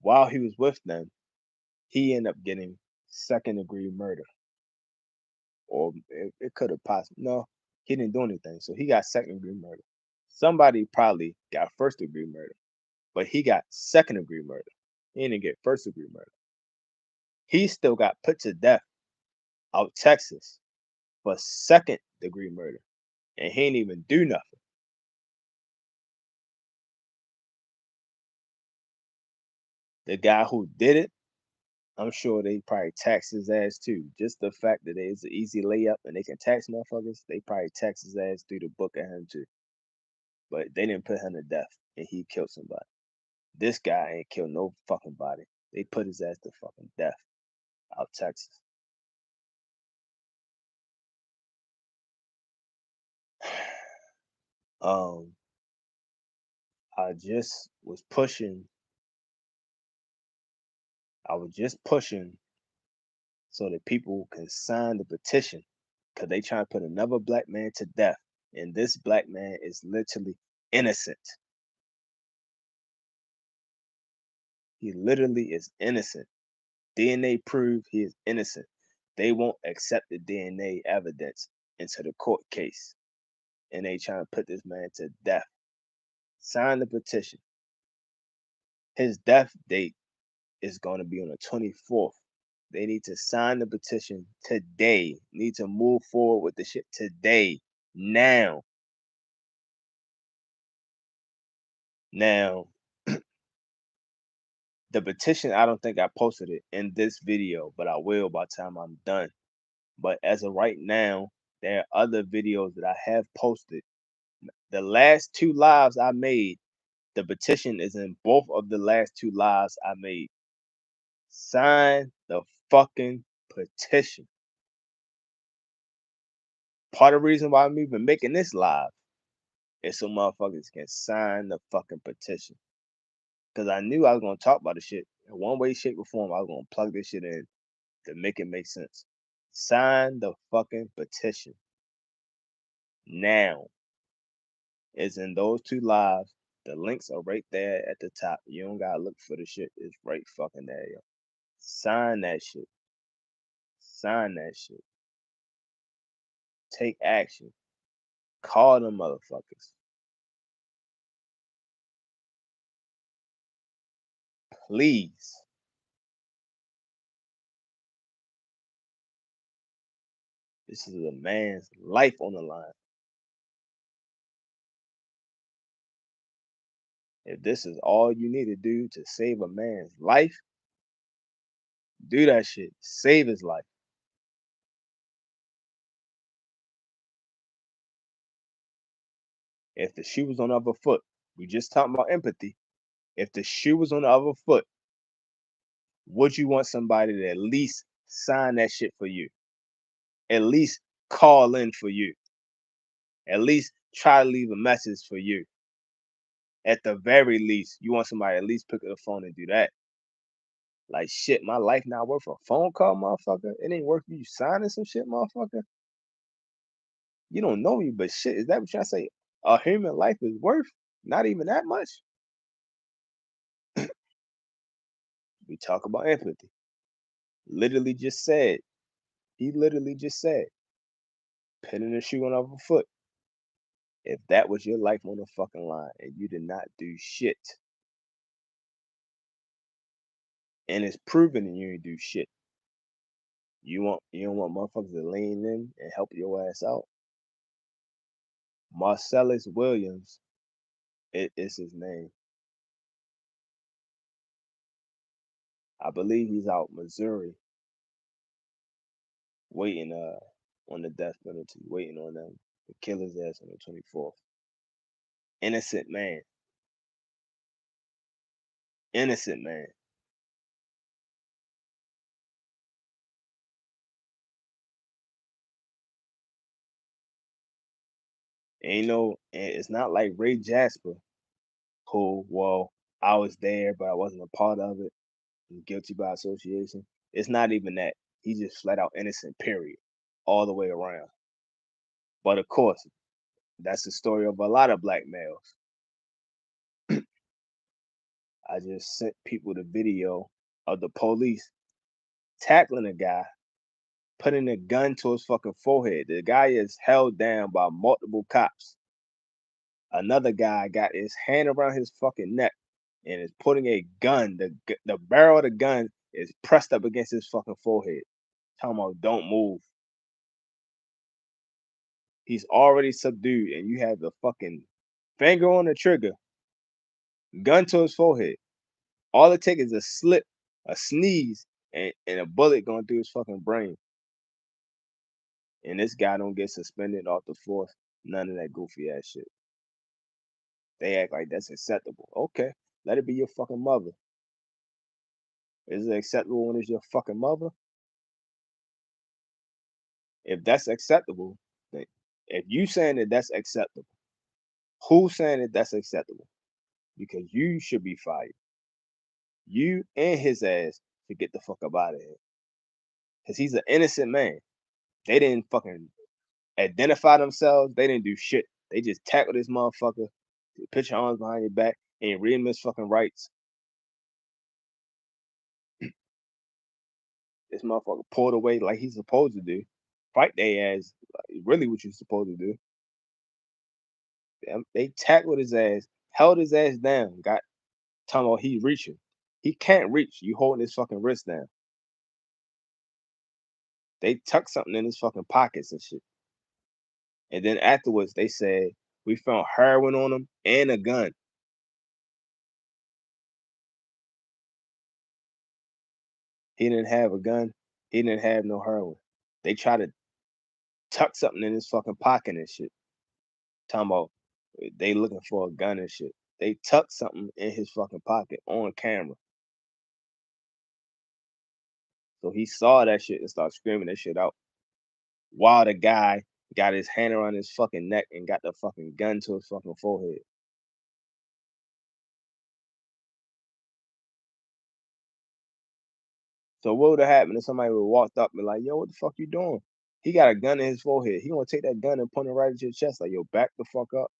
S1: While he was with them, he ended up getting second degree murder, or it could have possibly no, he didn't do anything, so he got second degree murder. Somebody probably got first degree murder, but he got second degree murder. He didn't get first degree murder. He still got put to death out Texas for second degree murder, and he didn't even do nothing. The guy who did it, I'm sure they probably taxed his ass too. Just the fact that it's an easy layup and they can tax motherfuckers, they probably taxed his ass through the book at him too. But they didn't put him to death and he killed somebody. This guy ain't killed no fucking body. They put his ass to fucking death out Texas. um, I just was pushing. I was just pushing so that people can sign the petition because they trying to put another black man to death, and this black man is literally innocent. He literally is innocent. DNA prove he is innocent. They won't accept the DNA evidence into the court case, and they trying to put this man to death. Sign the petition. His death date is going to be on the 24th. They need to sign the petition today. Need to move forward with the shit today. Now. Now, The petition, I don't think I posted it in this video, but I will by the time I'm done. But as of right now, there are other videos that I have posted. The last 2 lives I made, the petition is in both of the last 2 lives I made. Sign the fucking petition. Part of the reason why I'm even making this live is so motherfuckers can sign the fucking petition. Cause I knew I was gonna talk about the shit in one way, shape, or form. I was gonna plug this shit in to make it make sense. Sign the fucking petition. Now. It's in those 2 lives. The links are right there at the top. You don't gotta look for the shit. It's right fucking there, yo. Sign that shit. Sign that shit. Take action. Call them motherfuckers. Please. This is a man's life on the line. If this is all you need to do to save a man's life, do that shit. Save his life. If the shoe was on the other foot, we just talking about empathy. If the shoe was on the other foot, would you want somebody to at least sign that shit for you? At least call in for you. At least try to leave a message for you. At the very least, you want somebody to at least pick up the phone and do that. Like shit, my life not worth a phone call, motherfucker. It ain't worth you signing some shit, motherfucker. You don't know me, but shit, is that what y'all say? A human life is worth not even that much. We talk about empathy. Literally just said, he literally just said, pinning the shoe on the other foot. If that was your life on the fucking line and you did not do shit, and it's proven that you didn't do shit, you don't want motherfuckers to lean in and help your ass out. Marcellus Williams is his name. I believe he's out Missouri, waiting on the death penalty, waiting on them to kill his ass on the 24th. Innocent man. Innocent man. Ain't no, it's not like Ray Jasper, who, well, I was there, but I wasn't a part of it. He's guilty by association. It's not even that. He's just flat out innocent, period, all the way around. But of course, that's the story of a lot of black males. I just sent people the video of the police tackling a guy, putting a gun to his fucking forehead. The guy is held down by multiple cops. Another guy got his hand around his fucking neck and is putting a gun. The barrel of the gun is pressed up against his fucking forehead. Talking about don't move. He's already subdued, and you have the fucking finger on the trigger, gun to his forehead. All it takes is a slip, a sneeze, and a bullet going through his fucking brain. And this guy don't get suspended off the force. None of that goofy ass shit. They act like that's acceptable. Okay, let it be your fucking mother. Is it acceptable when it's your fucking mother? If that's acceptable, then if you saying that that's acceptable, who's saying that that's acceptable? Because you should be fired. You and his ass should get the fuck up out of here. Cause he's an innocent man. They didn't fucking identify themselves. They didn't do shit. They just tackled this motherfucker, put your arms behind your back, and read him his fucking rights. This motherfucker pulled away like he's supposed to do. Fight their ass. Like, really what you're supposed to do. They tackled his ass, held his ass down, got talking about he reaching. He can't reach. You holding his fucking wrist down. They tucked something in his fucking pockets and shit. And then afterwards, they said, we found heroin on him and a gun. He didn't have a gun. He didn't have no heroin. They try to tuck something in his fucking pocket and shit. Talking about they looking for a gun and shit. They tucked something in his fucking pocket on camera. So he saw that shit and started screaming that shit out. While the guy got his hand around his fucking neck and got the fucking gun to his fucking forehead. So what would have happened if somebody would have walked up and be like, yo, what the fuck you doing? He got a gun in his forehead. He gonna take that gun and point it right at your chest, like, yo, back the fuck up.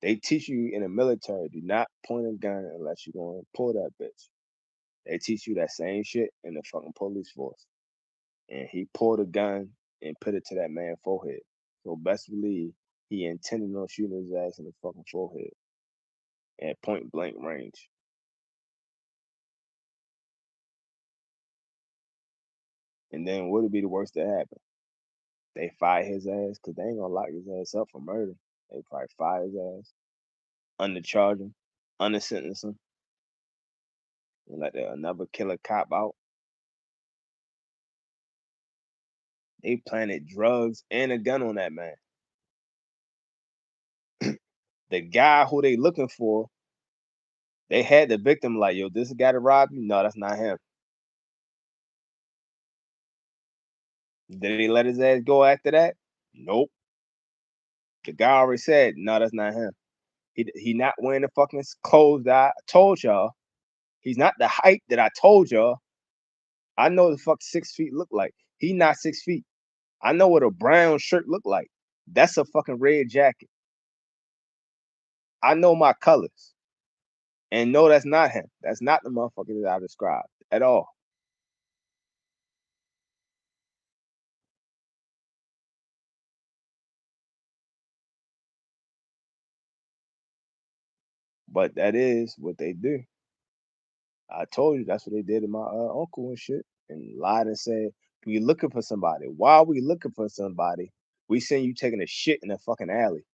S1: They teach you in the military, do not point a gun unless you're gonna pull that bitch. They teach you that same shit in the fucking police force. And he pulled a gun and put it to that man's forehead. So best believe he intended on shooting his ass in the fucking forehead at point blank range. And then what would be the worst that happened? They fire his ass because they ain't gonna lock his ass up for murder. They probably fire his ass, undercharge him, undersentence him, and let another killer cop out. They planted drugs and a gun on that man. The guy who they looking for, they had the victim like, yo, this guy to rob you? No, that's not him. Did he let his ass go after that? Nope. The guy already said, no, that's not him. He not wearing the fucking clothes that I told y'all. He's not the height that I told y'all. I know the fuck 6 feet look like. He not 6 feet. I know what a brown shirt look like. That's a fucking red jacket. I know my colors. And no, that's not him. That's not the motherfucker that I described at all. But that is what they do. I told you that's what they did to my uncle and shit. And lied and said, we looking for somebody. While we looking for somebody, we seen you taking a shit in a fucking alley.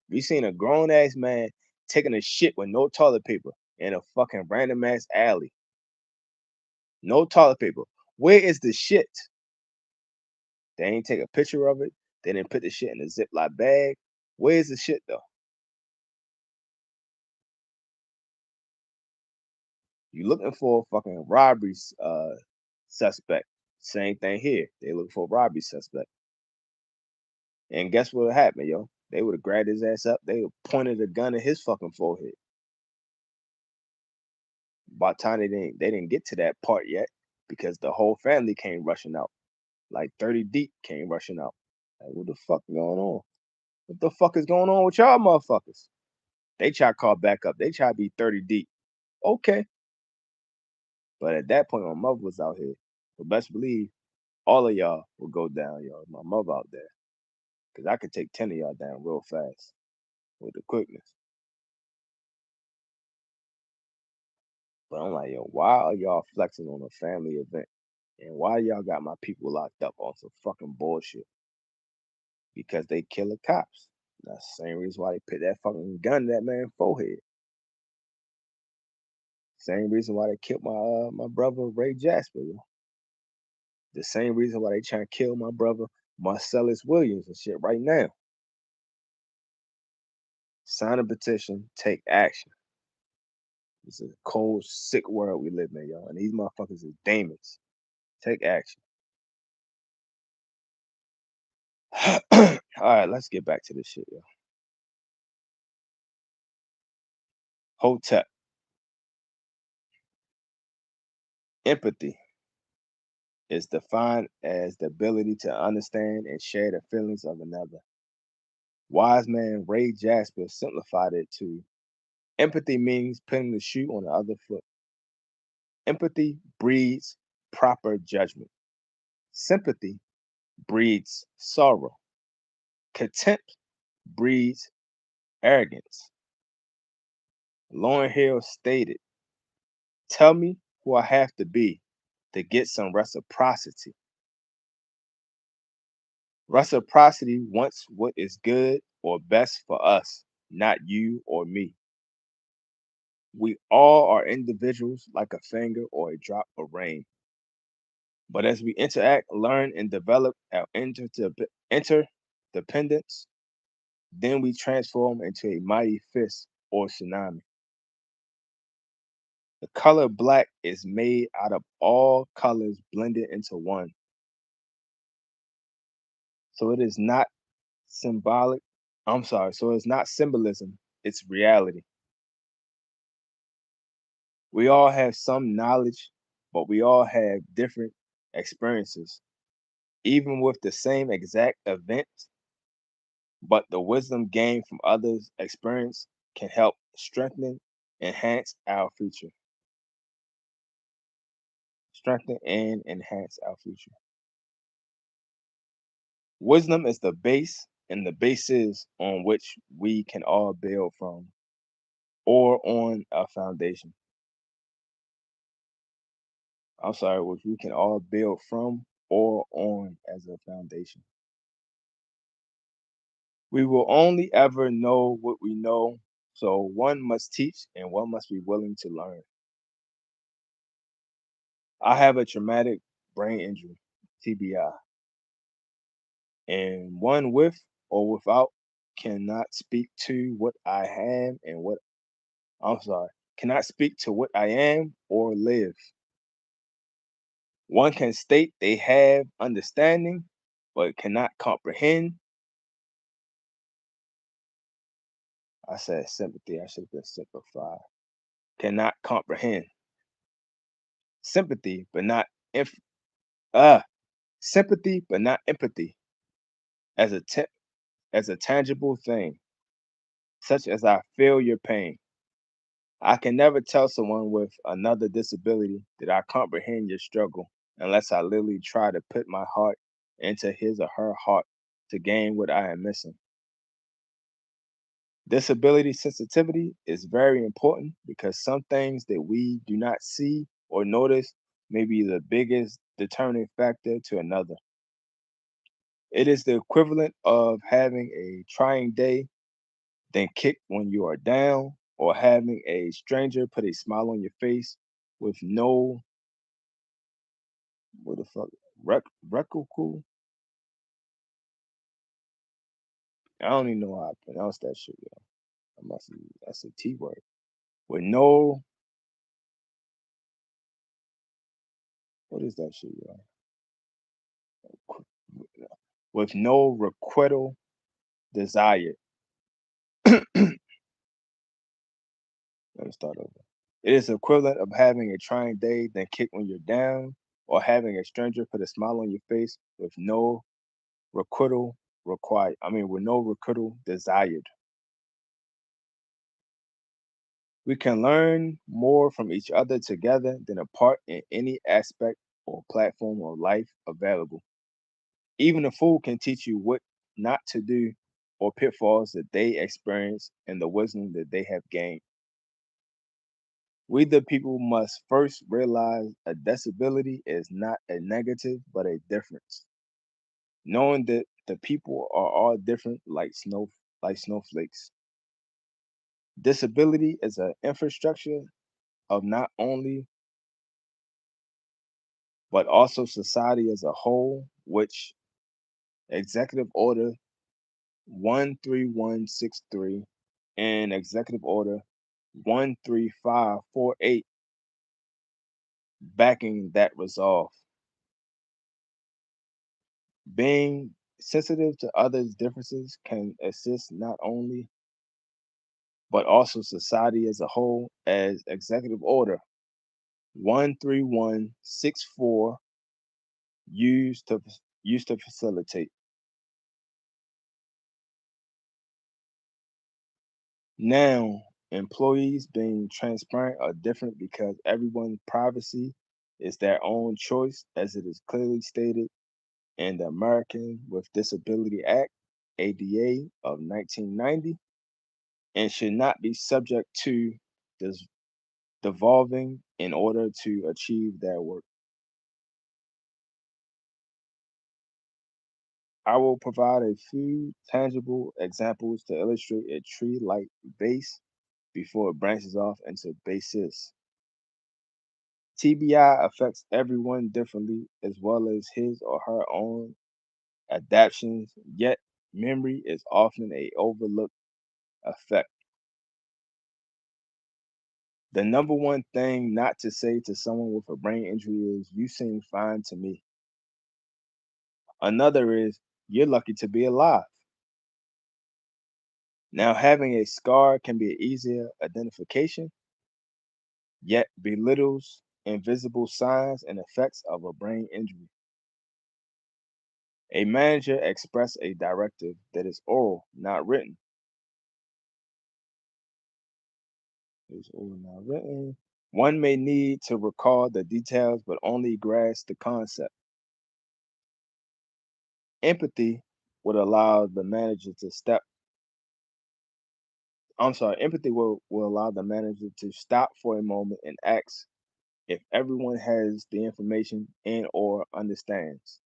S1: We seen a grown ass man taking a shit with no toilet paper in a fucking random ass alley. No toilet paper. Where is the shit? They ain't take a picture of it. They didn't put the shit in a Ziploc bag. Where's the shit though? You looking for a fucking robbery suspect. Same thing here. They looking for a robbery suspect. And guess what happened, yo? They would have grabbed his ass up. They would have pointed a gun at his fucking forehead. By the time they didn't get to that part yet because the whole family came rushing out. Like 30 deep came rushing out. Like, what the fuck going on? What the fuck is going on with y'all motherfuckers? They try to call back up. They try to be 30 deep. Okay. But at that point, my mother was out here. But best believe all of y'all will go down, y'all. My mother out there. Because I could take 10 of y'all down real fast with the quickness. But I'm like, yo, why are y'all flexing on a family event? And why y'all got my people locked up on some fucking bullshit? Because they killing cops. That's the same reason why they put that fucking gun in that man's forehead. Same reason why they killed my brother Ray Jasper. Yo. The same reason why they trying to kill my brother Marcellus Williams and shit right now. Sign a petition, take action. It's a cold, sick world we live in, y'all. And these motherfuckers is demons. Take action. All right, let's get back to this shit, yo. Hotep. Empathy is defined as the ability to understand and share the feelings of another. Wise man Ray Jasper simplified it to empathy means putting the shoe on the other foot. Empathy breeds proper judgment. Sympathy breeds sorrow. Contempt breeds arrogance. Lauryn Hill stated, tell me who I have to be to get some reciprocity. Reciprocity wants what is good or best for us, not you or me. We all are individuals like a finger or a drop of rain. But as we interact, learn, and develop our interdependence, then we transform into a mighty fist or tsunami. The color black is made out of all colors blended into one. So it is not symbolic. I'm sorry. So it's not symbolism, it's reality. We all have some knowledge, but we all have different experiences, even with the same exact event. But the wisdom gained from others' experience can help strengthen, enhance our future. Strengthen and enhance our future. Wisdom is the base and the basis on which we can all build from or on a foundation. I'm sorry, which we can all build from or on as a foundation. We will only ever know what we know, so one must teach and one must be willing to learn. I have a traumatic brain injury, TBI, and one with or without cannot speak to what I am and what I'm sorry, cannot speak to what I am or live. One can state they have understanding, but cannot comprehend. I said sympathy, I should have been simplified. Cannot comprehend. Sympathy, but not inf sympathy, but not empathy as as a tangible thing, such as I feel your pain. I can never tell someone with another disability that I comprehend your struggle unless I literally try to put my heart into his or her heart to gain what I am missing. Disability sensitivity is very important because some things that we do not see or notice may be the biggest determining factor to another. It is the equivalent of having a trying day, then kick when you are down, or having a stranger put a smile on your face with no what the fuck recall. I don't even know how I pronounce that shit, yo. That's a T word. With no what is that shit, yo? With no requital desired. Let me start over. It is equivalent of having a trying day, then kick when you're down, or having a stranger put a smile on your face with no requital required. I mean, with no requital desired. We can learn more from each other together than apart in any aspect or platform of life available. Even a fool can teach you what not to do or pitfalls that they experience and the wisdom that they have gained. We, the people, must first realize a disability is not a negative, but a difference. Knowing that the people are all different, like snowflakes. Disability is an infrastructure of not only but also society as a whole, which Executive Order 13163 and Executive Order 13548 backing that resolve. Being sensitive to others' differences can assist not only but also society as a whole, as Executive Order 13164 used to used to facilitate. Now, employees being transparent are different because everyone's privacy is their own choice, as it is clearly stated in the American with Disability Act, ADA of 1990, and should not be subject to this devolving in order to achieve their work. I will provide a few tangible examples to illustrate a tree like vase before it branches off into basis. TBI affects everyone differently as well as his or her own adaptations, yet memory is often a overlooked effect. The number one thing not to say to someone with a brain injury is, "You seem fine to me." Another is, "You're lucky to be alive." Now, having a scar can be an easier identification, yet belittles invisible signs and effects of a brain injury. A manager expressed a directive that is oral, not written. Is oral, not written. One may need to recall the details, but only grasp the concept. Empathy would allow the manager to step. Empathy will allow the manager to stop for a moment and ask if everyone has the information and or understands.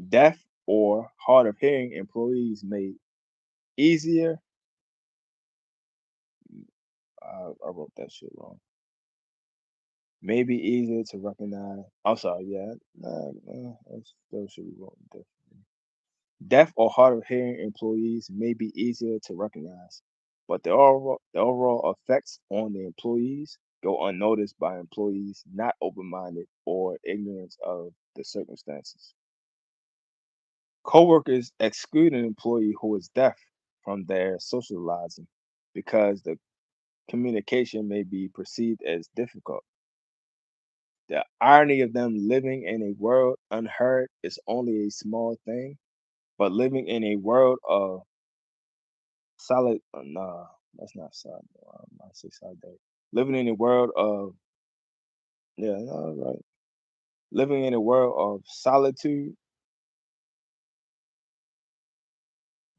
S1: Deaf or hard of hearing employees may easier. I wrote that shit wrong. May be easier to recognize. I'm sorry. Yeah, that still should be wrong. Deaf or hard of hearing employees may be easier to recognize, but the overall effects on the employees go unnoticed by employees not open-minded or ignorant of the circumstances. Coworkers exclude an employee who is deaf from their socializing because the communication may be perceived as difficult. The irony of them living in a world unheard is only a small thing, but living in a world of solid, nah, that's not solid. I say solid. Living in a world of, yeah, no, right. Living in a world of solitude,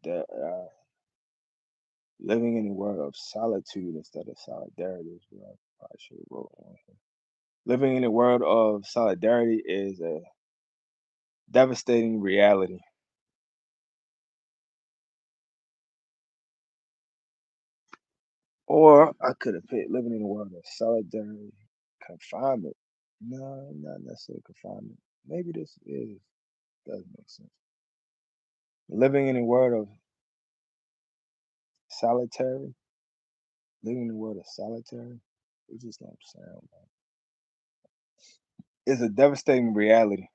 S1: that living in a world of solitude instead of solidarity is what I probably should have wrote on here. Living in a world of solidarity is a devastating reality. Or I could have put living in a world of solidarity, confinement. No, not necessarily confinement. Maybe this is does make sense. Living in a world of solitary, living in a world of solitary, it just don't sound right. It's a devastating reality.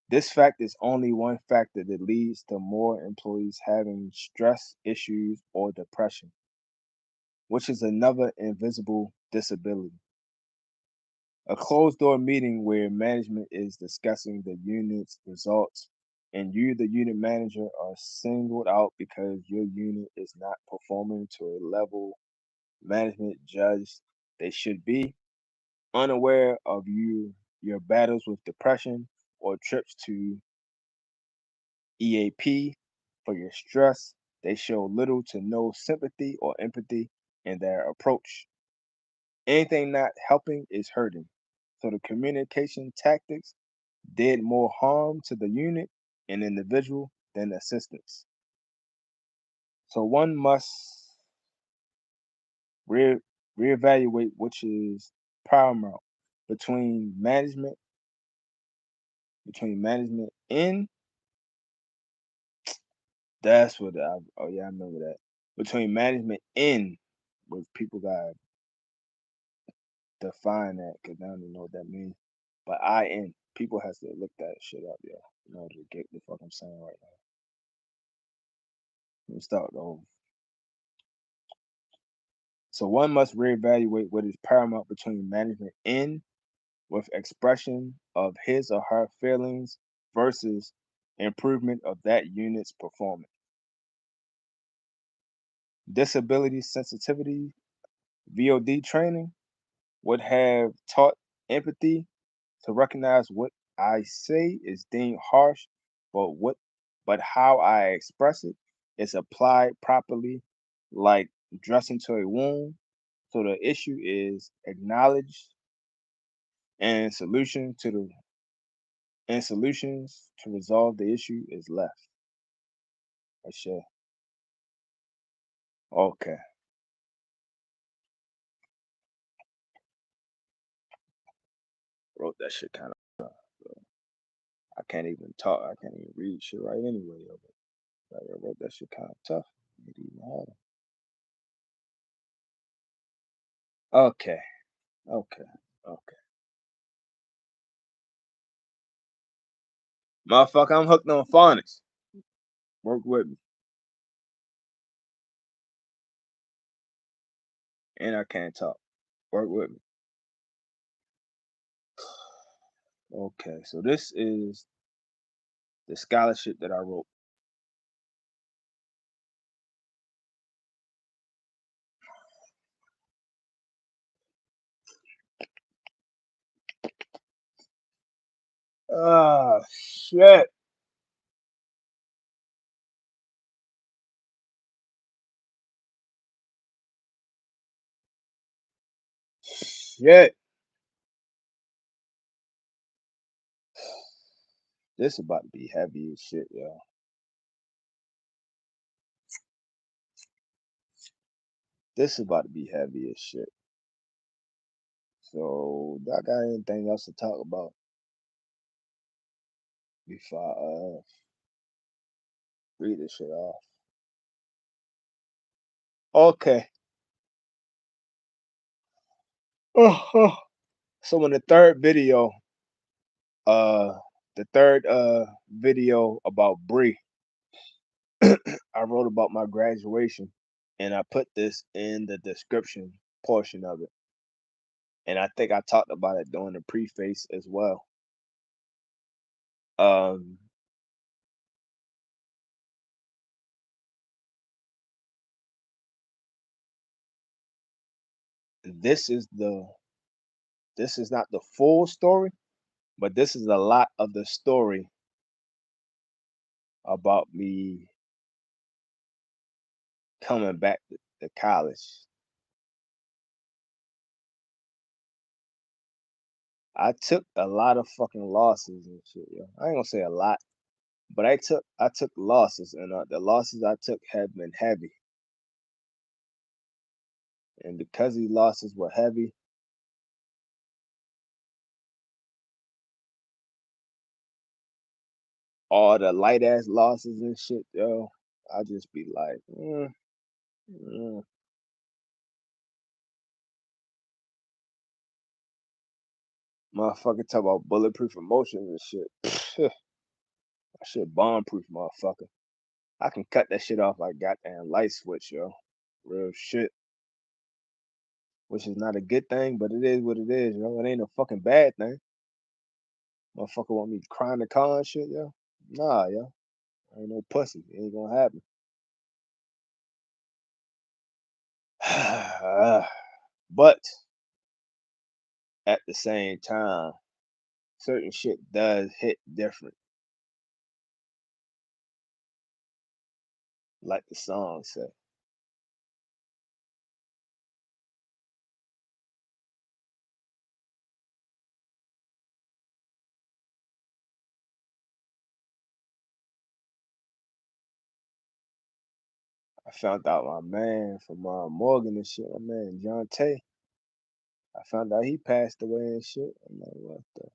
S1: This fact is only one factor that leads to more employees having stress issues or depression, which is another invisible disability. A closed door meeting where management is discussing the unit's results and you, the unit manager, are singled out because your unit is not performing to a level management judged they should be, unaware of your battles with depression or trips to EAP for your stress. They show little to no sympathy or empathy in their approach. Anything not helping is hurting. So the communication tactics did more harm to the unit and individual than assistance. So one must re- reevaluate which is paramount between management, in that's what oh yeah, I remember that. Between management in, which people got define that because I don't even know what that means. But I in people has to look that shit up, yeah, in order to get the fuck I'm saying right now. Let me start over. So one must reevaluate what is paramount between management in with expression of his or her feelings versus improvement of that unit's performance. Disability sensitivity VOD training would have taught empathy to recognize what I say is deemed harsh, but how I express it is applied properly, like dressing to a wound. So the issue is acknowledged and solutions to resolve the issue is left. I sure. Okay. wrote that shit kind of. I can't even talk. I can't even read shit right anyway. Yo, but like, I wrote that shit kind of tough. Made it even harder. Okay, okay, okay. Motherfucker, I'm hooked on phonics. Work with me. And I can't talk. Work with me. Okay, so this is the scholarship that I wrote. Ah, shit. Shit. This about to be heavy as shit, yo. This is about to be heavy as shit. So, I got anything else to talk about before I read this shit off? Okay. So in uh, the third video about Bree, I wrote about my graduation, and I put this in the description portion of it. And I think I talked about it during the preface as well. Um, this is not the full story, but this is a lot of the story about me coming back to college. I took a lot of fucking losses and shit, yo. I ain't gonna say a lot, but I took losses, and the losses I took have been heavy. And because these losses were heavy, all the light ass losses and shit, yo, I just be like, mm. Motherfucker talk about bulletproof emotions and shit. That shit bomb proof, motherfucker. I can cut that shit off like goddamn light switch, yo. Real shit. Which is not a good thing, but it is what it is, yo. It ain't a fucking bad thing. Motherfucker want me crying the car and shit, yo. Nah, yo. I ain't no pussy. It ain't gonna happen. But at the same time, certain shit does hit different, like the song said. I found out my man from Morgan and shit, my man John Tay. I found out he passed away and shit. I'm like, what the?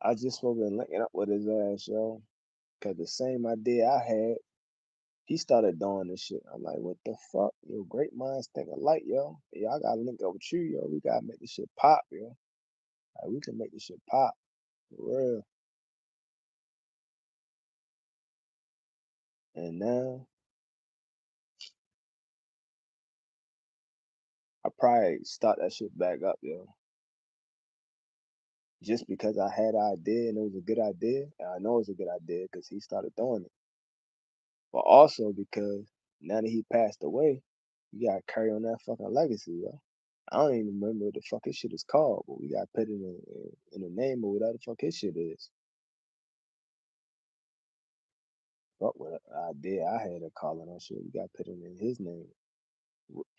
S1: I just was been linking up with his ass, yo. Cause the same idea I had, he started doing this shit. I'm like, what the fuck? Yo, great minds think alike, yo. Yeah, I gotta link up with you, yo. We gotta make this shit pop, yo. Like, we can make this shit pop. For real. And now I probably start that shit back up, yo. Just because I had an idea and it was a good idea, and I know it's a good idea because he started doing it. But also because now that he passed away, you gotta carry on that fucking legacy, yo. I don't even remember what the fuck his shit is called, but we gotta put it in the name of whatever the fuck his shit is. Fuck what idea I had of calling that shit. We gotta put it in his name.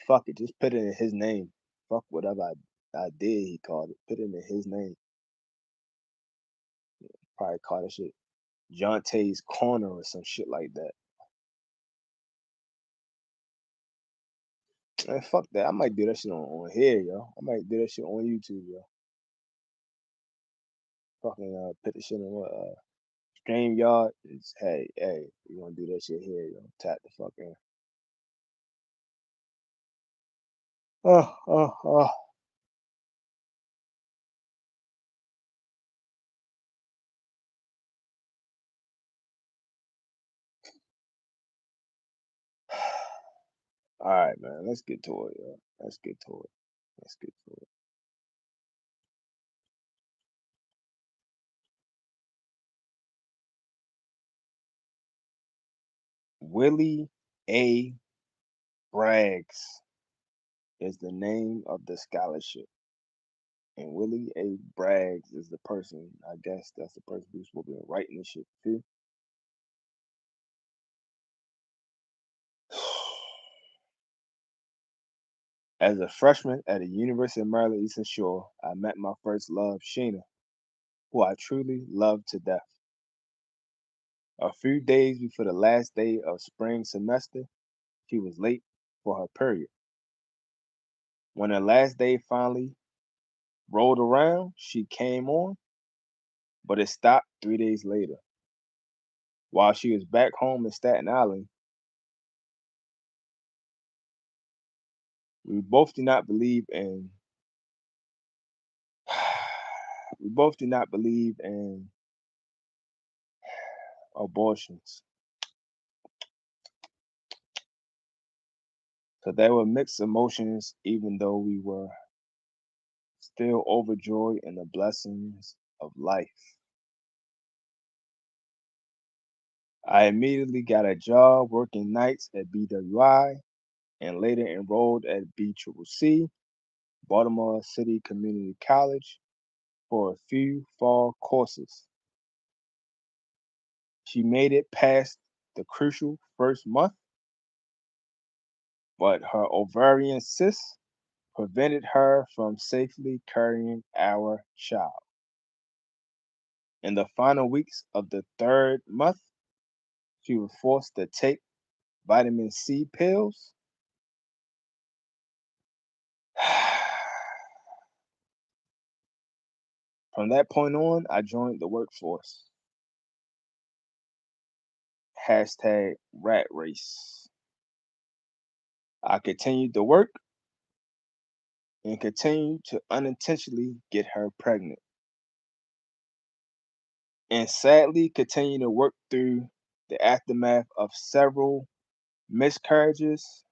S1: Fuck it, just put it in his name. Fuck whatever idea he called it. Put it in his name. Probably call that shit John Tay's Corner or some shit like that. Man, fuck that. I might do that shit on here, yo. I might do that shit on YouTube, yo. Fucking put the shit on what StreamYard. It's hey, you wanna do that shit here, yo. Tap the fucking oh. All right, man. Let's get to it, yo. Let's get to it. Let's get to it. Willie A. Braggs is the name of the scholarship. And Willie A. Braggs is the person, I guess that's the person who's supposed to be writing this shit too. As a freshman at the University of Maryland Eastern Shore, I met my first love, Sheena, who I truly loved to death. A few days before the last day of spring semester, she was late for her period. When the last day finally rolled around, she came on, but it stopped 3 days later. While she was back home in Staten Island, we both do not believe in we both do not believe in abortions. So there were mixed emotions, even though we were still overjoyed in the blessings of life. I immediately got a job working nights at BWI and later enrolled at BCCC, Baltimore City Community College, for a few fall courses. She made it past the crucial first month, but her ovarian cyst prevented her from safely carrying our child. In the final weeks of the third month, she was forced to take vitamin C pills. From that point on, I joined the workforce. Hashtag rat race. I continued to work and continued to unintentionally get her pregnant. And sadly, continue to work through the aftermath of several miscarriages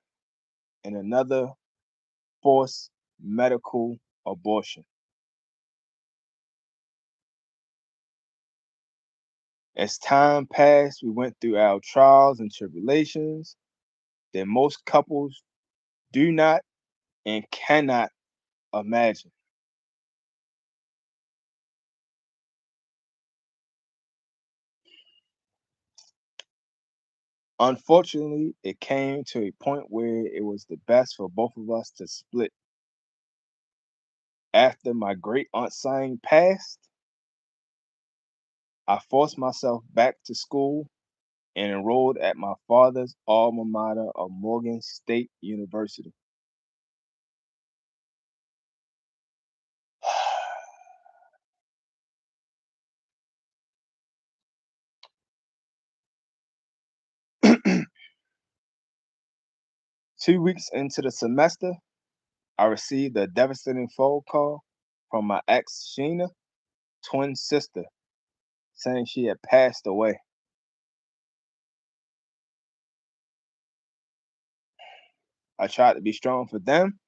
S1: and another forced medical abortion. As time passed, we went through our trials and tribulations that most couples do not and cannot imagine. Unfortunately, it came to a point where it was the best for both of us to split. After my great aunt Sang passed, I forced myself back to school and enrolled at my father's alma mater of Morgan State University. 2 weeks into the semester, I received a devastating phone call from my ex Sheena, twin sister, saying she had passed away. I tried to be strong for them,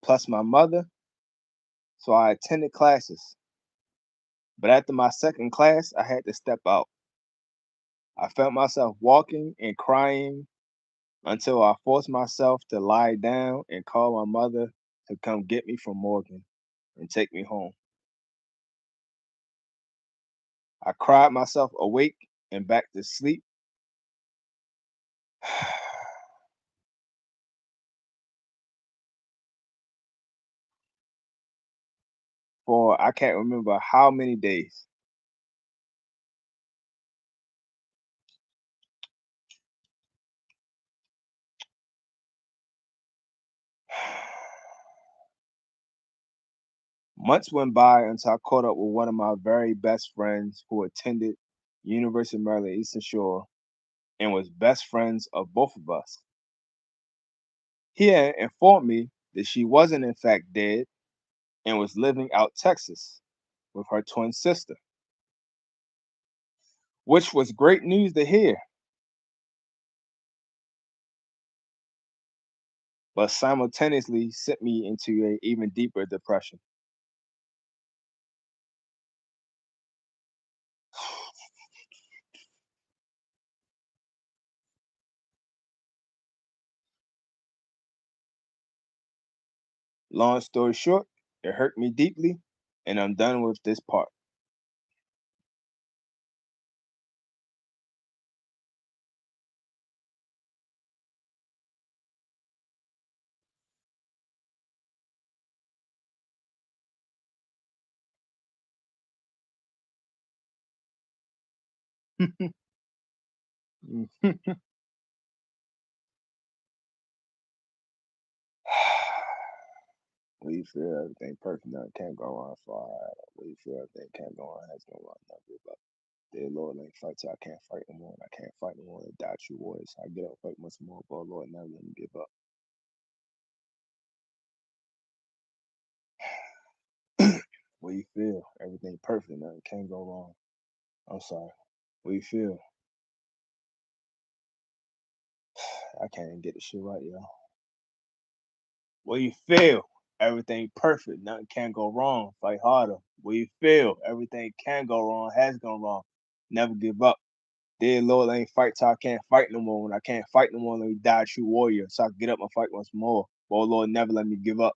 S1: plus my mother, so I attended classes. But after my second class, I had to step out. I felt myself walking and crying until I forced myself to lie down and call my mother to come get me from Morgan and take me home. I cried myself awake and back to sleep. For I can't remember how many days. Months went by until I caught up with one of my very best friends who attended University of Maryland Eastern Shore and was best friends of both of us. He had informed me that she wasn't in fact dead and was living out Texas with her twin sister, which was great news to hear, but simultaneously sent me into an even deeper depression. Long story short, it hurt me deeply, and I'm done with this part. We feel everything perfect, nothing can't go wrong for our We feel everything can't go wrong, has no wrong, never give up. Dear Lord, let me fight till I can't fight no more, and I can't fight no more, and die true warriors. I get up, fight much more, but Lord, never let me give up. What you feel? Everything perfect, nothing can't go wrong. I'm sorry. What you feel? I can't even get the shit right, yo. What you feel? Everything perfect, nothing can go wrong. Fight harder. What you feel? Everything can go wrong, has gone wrong. Never give up. Dear Lord, let me fight till I can't fight no more. When I can't fight no more, let me die a true warrior so I can get up and fight once more. Oh Lord, never let me give up.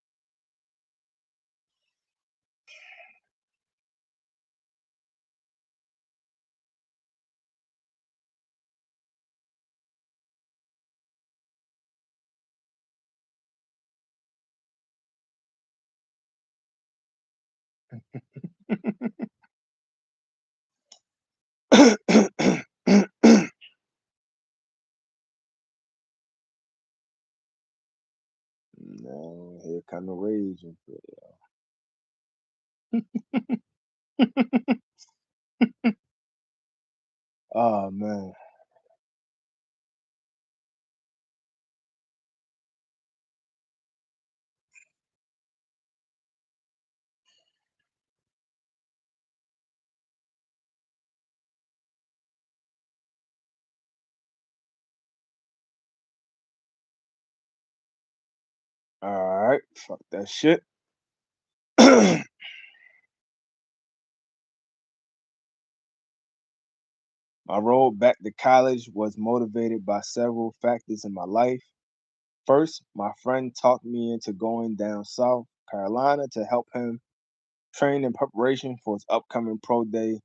S1: No, here come the rage. Oh man. All right, fuck that shit. My road back to college was motivated by several factors in my life. First, my friend talked me into going down South Carolina to help him train in preparation for his upcoming pro day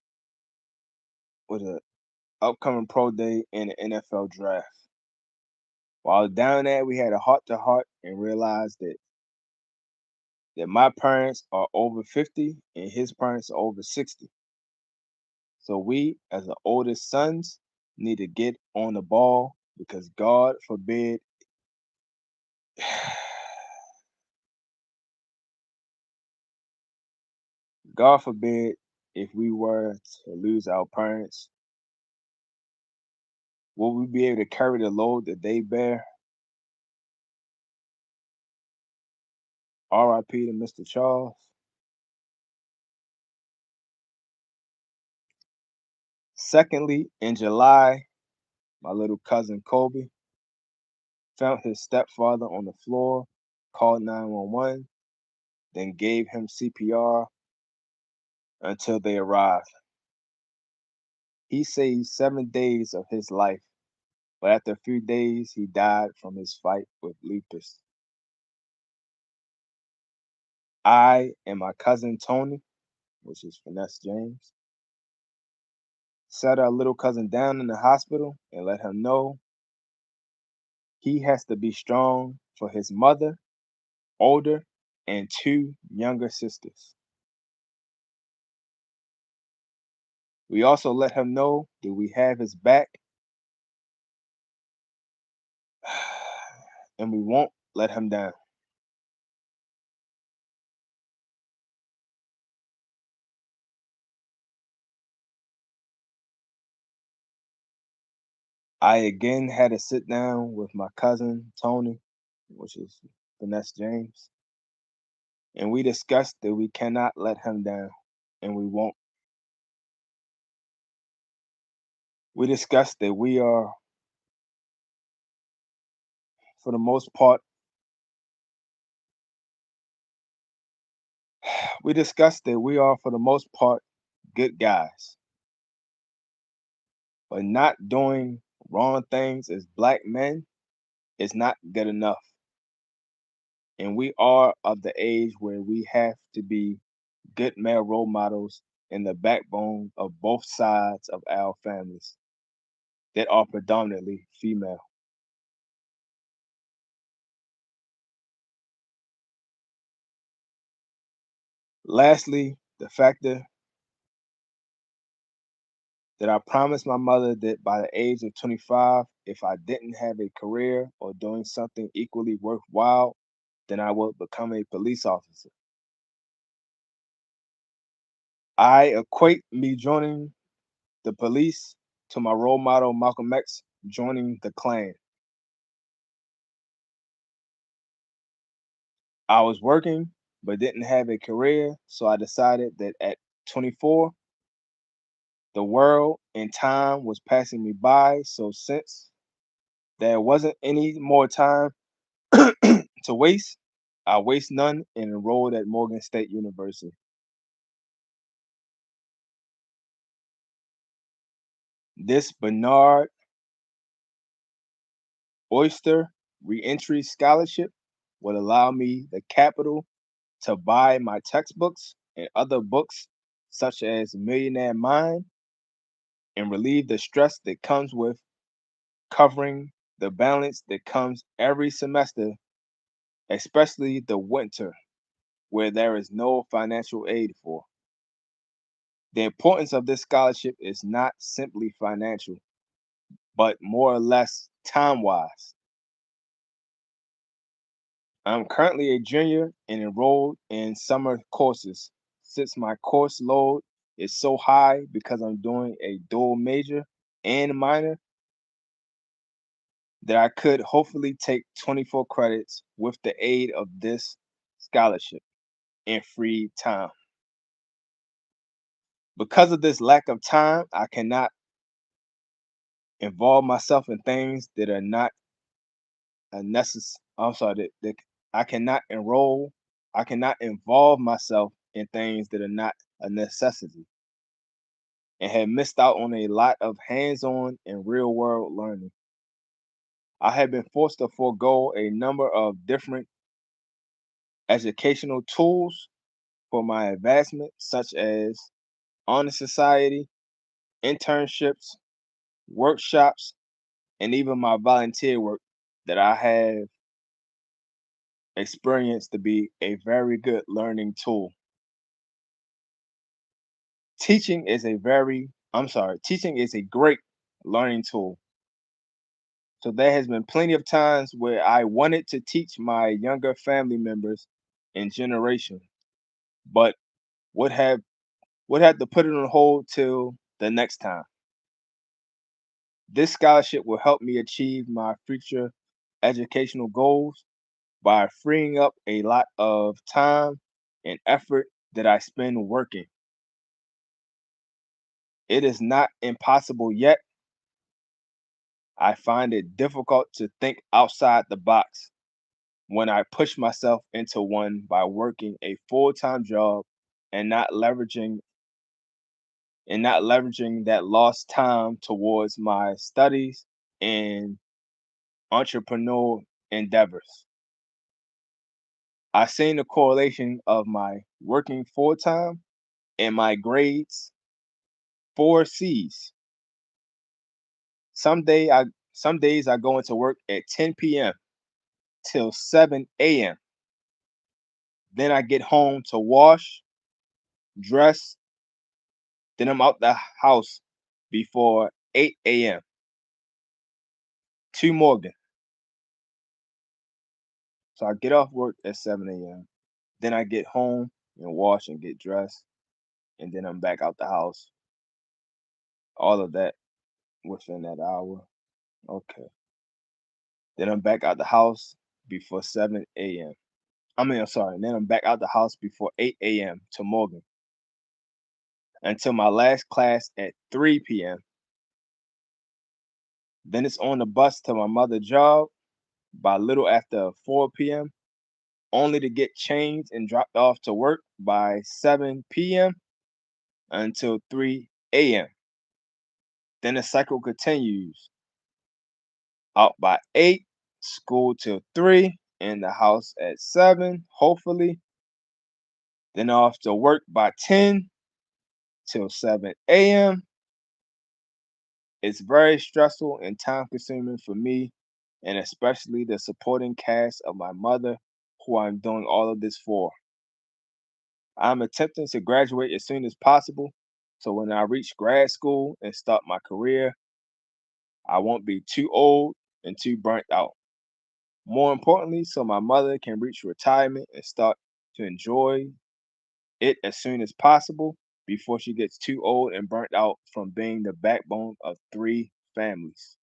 S1: in the NFL draft. While down there, we had a heart to heart and realized that my parents are over 50 and his parents are over 60. So we, as the oldest sons, need to get on the ball because God forbid, if we were to lose our parents, will we be able to carry the load that they bear? RIP to Mr. Charles. Secondly, in July, my little cousin Kobe found his stepfather on the floor, called 911, then gave him CPR until they arrived. He saved 7 days of his life, but after a few days, he died from his fight with lupus. I and my cousin Tony, which is Finesse James, sat our little cousin down in the hospital and let him know he has to be strong for his mother, older, and two younger sisters. We also let him know that we have his back and we won't let him down. I again had a sit down with my cousin Tony, which is Vanessa James, and we discussed that we cannot let him down, and we won't. We discussed that we are, for the most part, we discussed that we are, for the most part, good guys, but not doing wrong things as black men is not good enough. And we are of the age where we have to be good male role models and the backbone of both sides of our families that are predominantly female. Lastly, the factor that I promised my mother that by the age of 25, if I didn't have a career or doing something equally worthwhile, then I would become a police officer. I equate me joining the police to my role model Malcolm X joining the Klan. I was working but didn't have a career, so I decided that at 24, the world and time was passing me by. So since there wasn't any more time to waste, I waste none and enrolled at Morgan State University. This Bernard Oyster reentry scholarship would allow me the capital to buy my textbooks and other books such as Millionaire Mind and relieve the stress that comes with covering the balance that comes every semester, especially the winter where there is no financial aid for. The importance of this scholarship is not simply financial, but more or less time wise. I'm currently a junior and enrolled in summer courses. Since my course load is so high because I'm doing a dual major and minor, that I could hopefully take 24 credits with the aid of this scholarship in free time. Because of this lack of time, I cannot involve myself in things that are not a necess I'm sorry, that I cannot I cannot involve myself in things that are not a necessity and have missed out on a lot of hands-on and real-world learning. I have been forced to forego a number of different educational tools for my advancement, such as honor society, internships, workshops, and even my volunteer work that I have experienced to be a very good learning tool. Teaching is a great learning tool. So there has been plenty of times where I wanted to teach my younger family members and generation, but would have would have to put it on hold till the next time. This scholarship will help me achieve my future educational goals by freeing up a lot of time and effort that I spend working. It is not impossible yet. I find it difficult to think outside the box when I push myself into one by working a full-time job and not leveraging that lost time towards my studies and entrepreneurial endeavors. I seen the correlation of my working full-time and my grades, four C's. Some day I some days I go into work at 10 p.m. till 7 a.m. Then I get home to wash, dress, then I'm out the house before 8 a.m. to Morgan. So I get off work at 7 a.m. Then I get home and wash and get dressed, and then I'm back out the house. All of that within that hour. Okay. Then I'm back out the house before 7 a.m. I'm sorry. Then I'm back out the house before 8 a.m. to Morgan until my last class at 3 p.m. Then it's on the bus to my mother's job by little after 4 p.m. only to get changed and dropped off to work by 7 p.m. until 3 a.m. Then the cycle continues. Out by 8, school till 3, in the house at 7, hopefully. Then off to work by 10 till 7 a.m. It's very stressful and time consuming for me, and especially the supporting cast of my mother, who I'm doing all of this for. I'm attempting to graduate as soon as possible, so when I reach grad school and start my career, I won't be too old and too burnt out. More importantly, so my mother can reach retirement and start to enjoy it as soon as possible before she gets too old and burnt out from being the backbone of 3 families.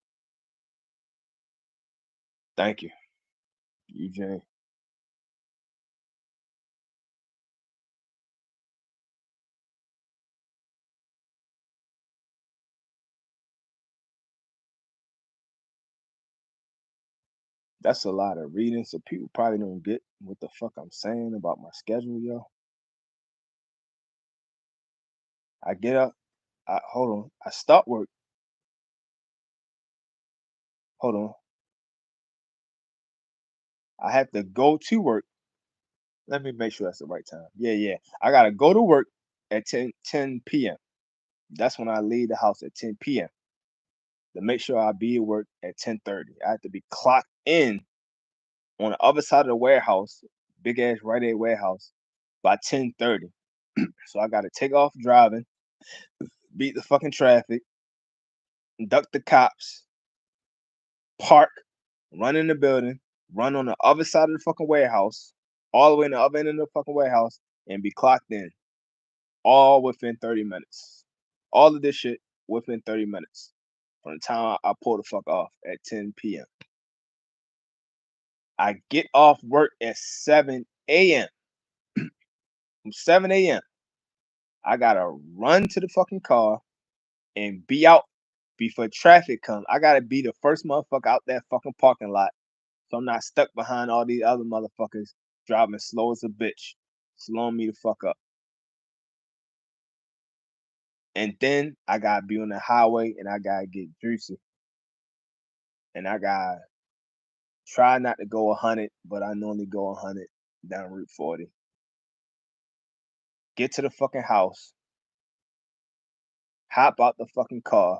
S1: Thank you, Eugene. That's a lot of reading, so people probably don't get what the fuck I'm saying about my schedule, yo. I get up, hold on, I start work, hold on, I have to go to work. Let me make sure that's the right time. Yeah, yeah. I gotta go to work at 10 p.m. That's when I leave the house at 10 p.m. to make sure I be at work at 10:30. I have to be clocked in on the other side of the warehouse, big ass Rite Aid warehouse, by 10:30. So I gotta take off driving, beat the fucking traffic, duck the cops, park, run in the building, run on the other side of the fucking warehouse, all the way in the other end of the fucking warehouse, and be clocked in, all within 30 minutes. All of this shit within 30 minutes from the time I pull the fuck off at 10 p.m. I get off work at 7 a.m. From 7 a.m., I gotta run to the fucking car and be out before traffic comes. I gotta be the first motherfucker out that fucking parking lot, so I'm not stuck behind all these other motherfuckers driving slow as a bitch, slowing me the fuck up. And then I gotta be on the highway and I gotta get juicy. And I gotta try not to go 100, but I normally go 100 down Route 40. Get to the fucking house, hop out the fucking car,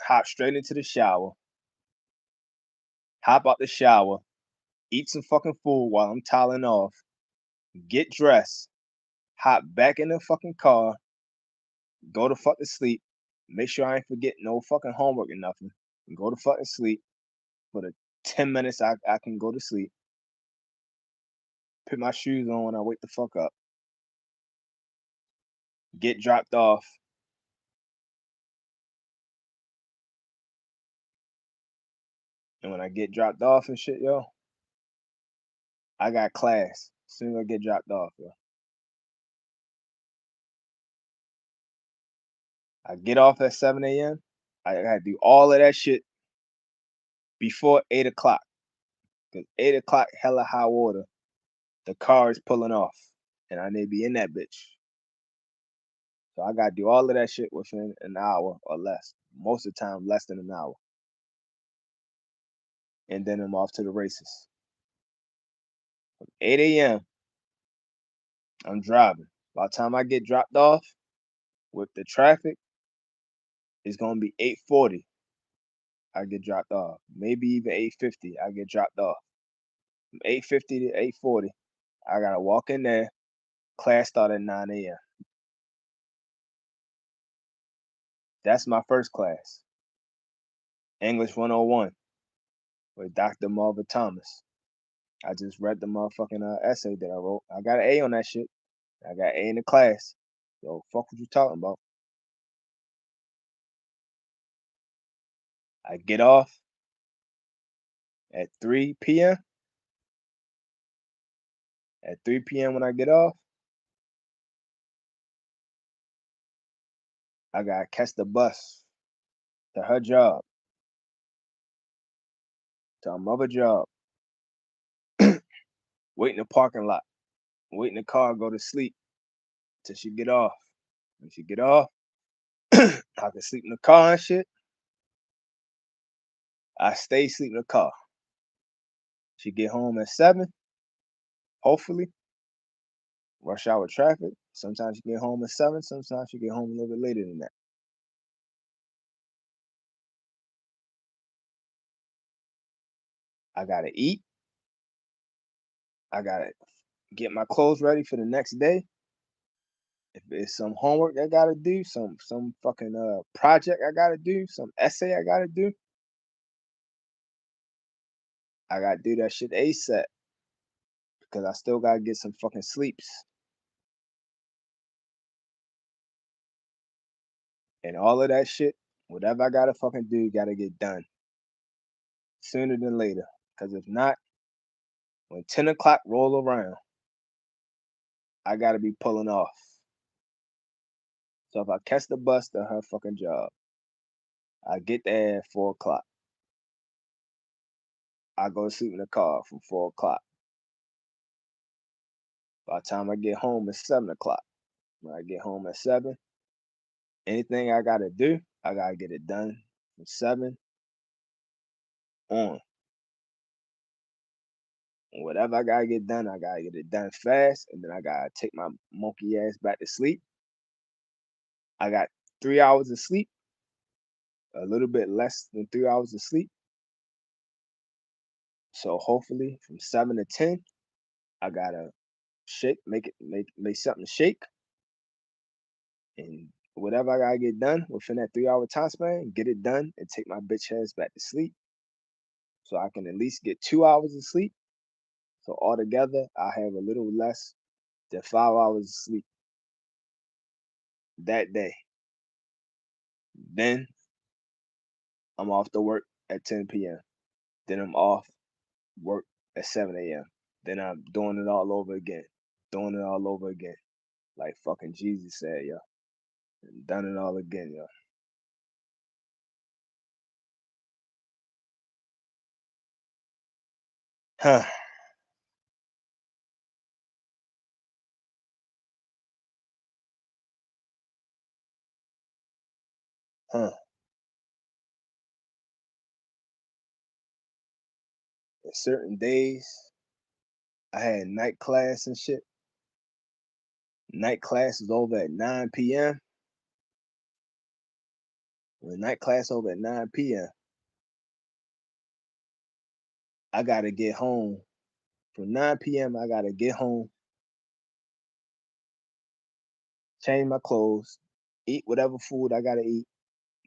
S1: hop straight into the shower, hop out the shower, eat some fucking food while I'm toweling off, get dressed, hop back in the fucking car, go to fucking sleep, make sure I ain't forget no fucking homework or nothing, and go to fucking sleep for the 10 minutes I can go to sleep, put my shoes on when I wake the fuck up, get dropped off. And when I get dropped off and shit, yo, I got class. As soon as I get dropped off, yo. I get off at 7 a.m. I gotta do all of that shit before 8 o'clock. Cause 8 o'clock, hella high water. The car is pulling off. And I need to be in that bitch. So I gotta do all of that shit within an hour or less. Most of the time, less than an hour. And then I'm off to the races. 8 a.m. I'm driving. By the time I get dropped off with the traffic, it's gonna be 8:40. I get dropped off. Maybe even 8:50. I get dropped off. From 8:50 to 8:40. I gotta walk in there. Class start at 9 a.m. That's my first class. English 101 with Dr. Marva Thomas. I just read the motherfucking essay that I wrote. I got an A on that shit. I got A in the class. So fuck what you talking about. I get off at 3 p.m. At 3 p.m. when I get off, I gotta catch the bus to her job, to her mother job. Wait in the parking lot, wait in the car, go to sleep till she get off. When she get off, I can sleep in the car and shit. I stay sleep in the car. She get home at 7, hopefully. Rush hour traffic. Sometimes she get home at 7, sometimes she get home a little bit later than that. I gotta eat. I gotta get my clothes ready for the next day. If it's some homework I gotta do, some fucking project I gotta do, some essay I gotta do, I gotta do that shit ASAP because I still gotta get some fucking sleeps. And all of that shit, whatever I gotta fucking do, gotta get done sooner than later. Because if not, when 10 o'clock roll around, I gotta be pulling off. So if I catch the bus to her fucking job, I get there at 4 o'clock. I go to sleep in the car from 4 o'clock. By the time I get home, it's 7 o'clock. When I get home at 7, anything I gotta do, I gotta get it done from 7 on. Whatever I gotta get done, I gotta get it done fast, and then I gotta take my monkey ass back to sleep. I got 3 hours of sleep, a little bit less than 3 hours of sleep. So hopefully from 7 to 10, I gotta shake, make something shake, and whatever I gotta get done within that 3 hour time span, get it done and take my bitch ass back to sleep. So I can at least get 2 hours of sleep. So altogether, I have a little less than 5 hours of sleep that day. Then I'm off to work at 10 p.m. Then I'm off work at 7 a.m. Then I'm doing it all over again. Doing it all over again. Like fucking Jesus said, yo. And done it all again, yo. Huh. Huh. And certain days, I had night class and shit. Night class is over at 9 p.m. When night class over at 9 p.m., I gotta get home. From 9 p.m., I gotta get home, change my clothes, eat whatever food I gotta eat,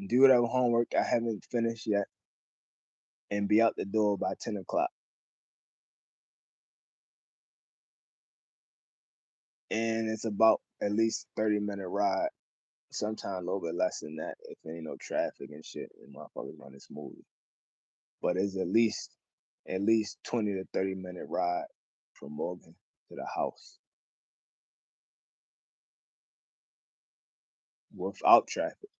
S1: do whatever homework I haven't finished yet, and be out the door by 10 o'clock. And it's about at least 30-minute ride. Sometimes a little bit less than that if there ain't no traffic and shit and motherfuckers running smoothly. But it's at least 20 to 30-minute ride from Morgan to the house without traffic.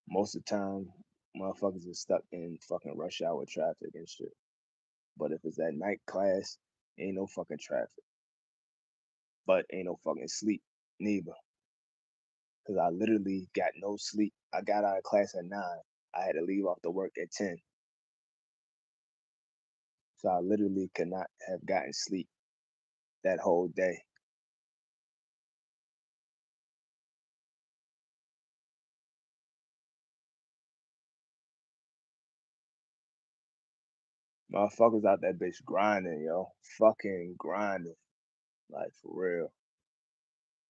S1: Most of the time, motherfuckers are stuck in fucking rush hour traffic and shit. But if it's at night class, ain't no fucking traffic. But ain't no fucking sleep neither. Cause I literally got no sleep. I got out of class at 9. I had to leave off the work at 10. So I literally could not have gotten sleep that whole day. Motherfuckers out that bitch grinding, yo. Fucking grinding. Like for real.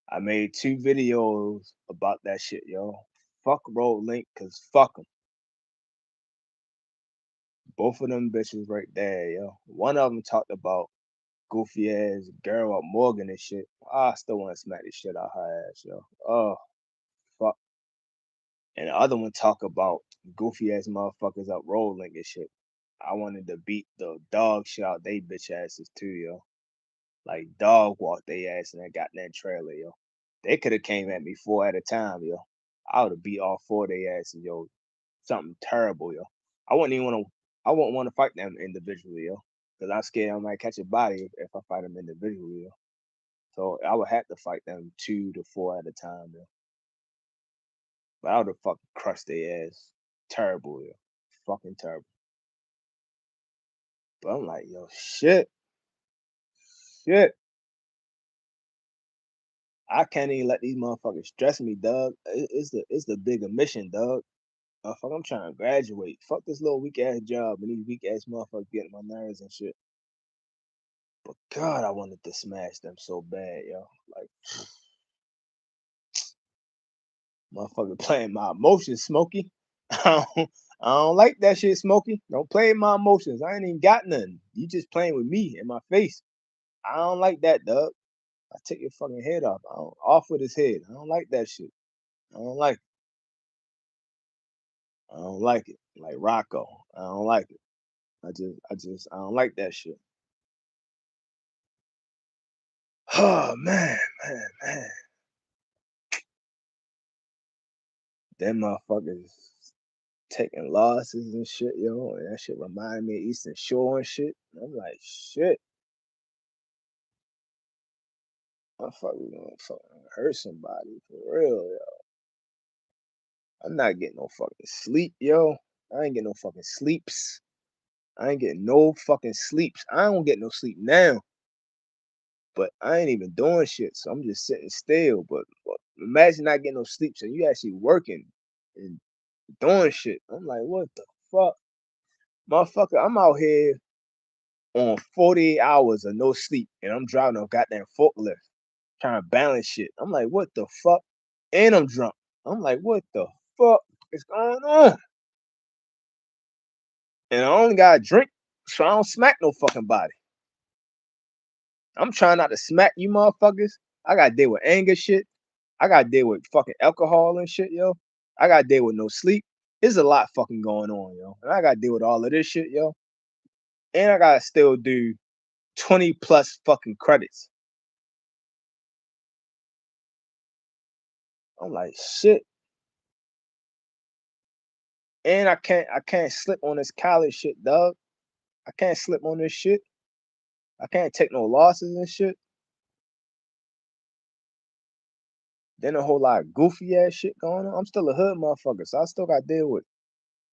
S1: I made 2 videos about that shit, yo. Fuck Road Link, cause fuck them. Both of them bitches right there, yo. One of them talked about goofy ass girl up Morgan and shit. I still want to smack the shit out her ass, yo. Oh fuck. And the other one talk about goofy ass motherfuckers up rolling and shit. I wanted to beat the dog shit out they bitch asses too, yo. Like dog walk they ass in that goddamn trailer, yo. They could have came at me four at a time, yo. I would have beat all four of their asses, yo. Something terrible, yo. I wouldn't even want to. I wouldn't want to fight them individually, yo, because I'm scared I might catch a body if I fight them individually, yo. So I would have to fight them 2 to 4 at a time, yo. But I would have fucking crushed their ass. Terrible, yo. Fucking terrible. But I'm like, yo, shit. I can't even let these motherfuckers stress me, dog. It's the bigger mission, dog. Fuck, I'm trying to graduate. Fuck this little weak ass job and these weak ass motherfuckers getting my nerves and shit. But God, I wanted to smash them so bad, yo. Like, motherfucker playing my emotions, Smokey. I don't like that shit, Smokey. Don't play with my emotions. I ain't even got nothing. You just playing with me in my face. I don't like that, dog. I take your fucking head off. Off with his head. I don't like that shit. I don't like it. I don't like it. Like Rocco. I don't like it. I don't like that shit. Oh man. Them motherfuckers taking losses and shit, yo. And that shit remind me of Eastern Shore and shit. And I'm like, shit, I fucking gonna fucking hurt somebody for real, yo. I'm not getting no fucking sleep, yo. I ain't getting no fucking sleeps. I ain't getting no fucking sleeps. I don't get no sleep now, but I ain't even doing shit. So I'm just sitting still. But imagine not getting no sleep. So you actually working and doing shit. I'm like, what the fuck? Motherfucker, I'm out here on 48 hours of no sleep and I'm driving a goddamn forklift trying to balance shit. I'm like, what the fuck? And I'm drunk. I'm like, what the fuck is going on? And I only got a drink, so I don't smack no fucking body. I'm trying not to smack you motherfuckers. I gotta deal with anger shit. I gotta deal with fucking alcohol and shit, yo. I gotta deal with no sleep. There's a lot fucking going on, yo. And I gotta deal with all of this shit, yo. And I gotta still do 20 plus fucking credits. I'm like, shit. And I can't slip on this college shit, dog. I can't slip on this shit. I can't take no losses and shit. Then a whole lot of goofy ass shit going on. I'm still a hood motherfucker, so I still got to deal with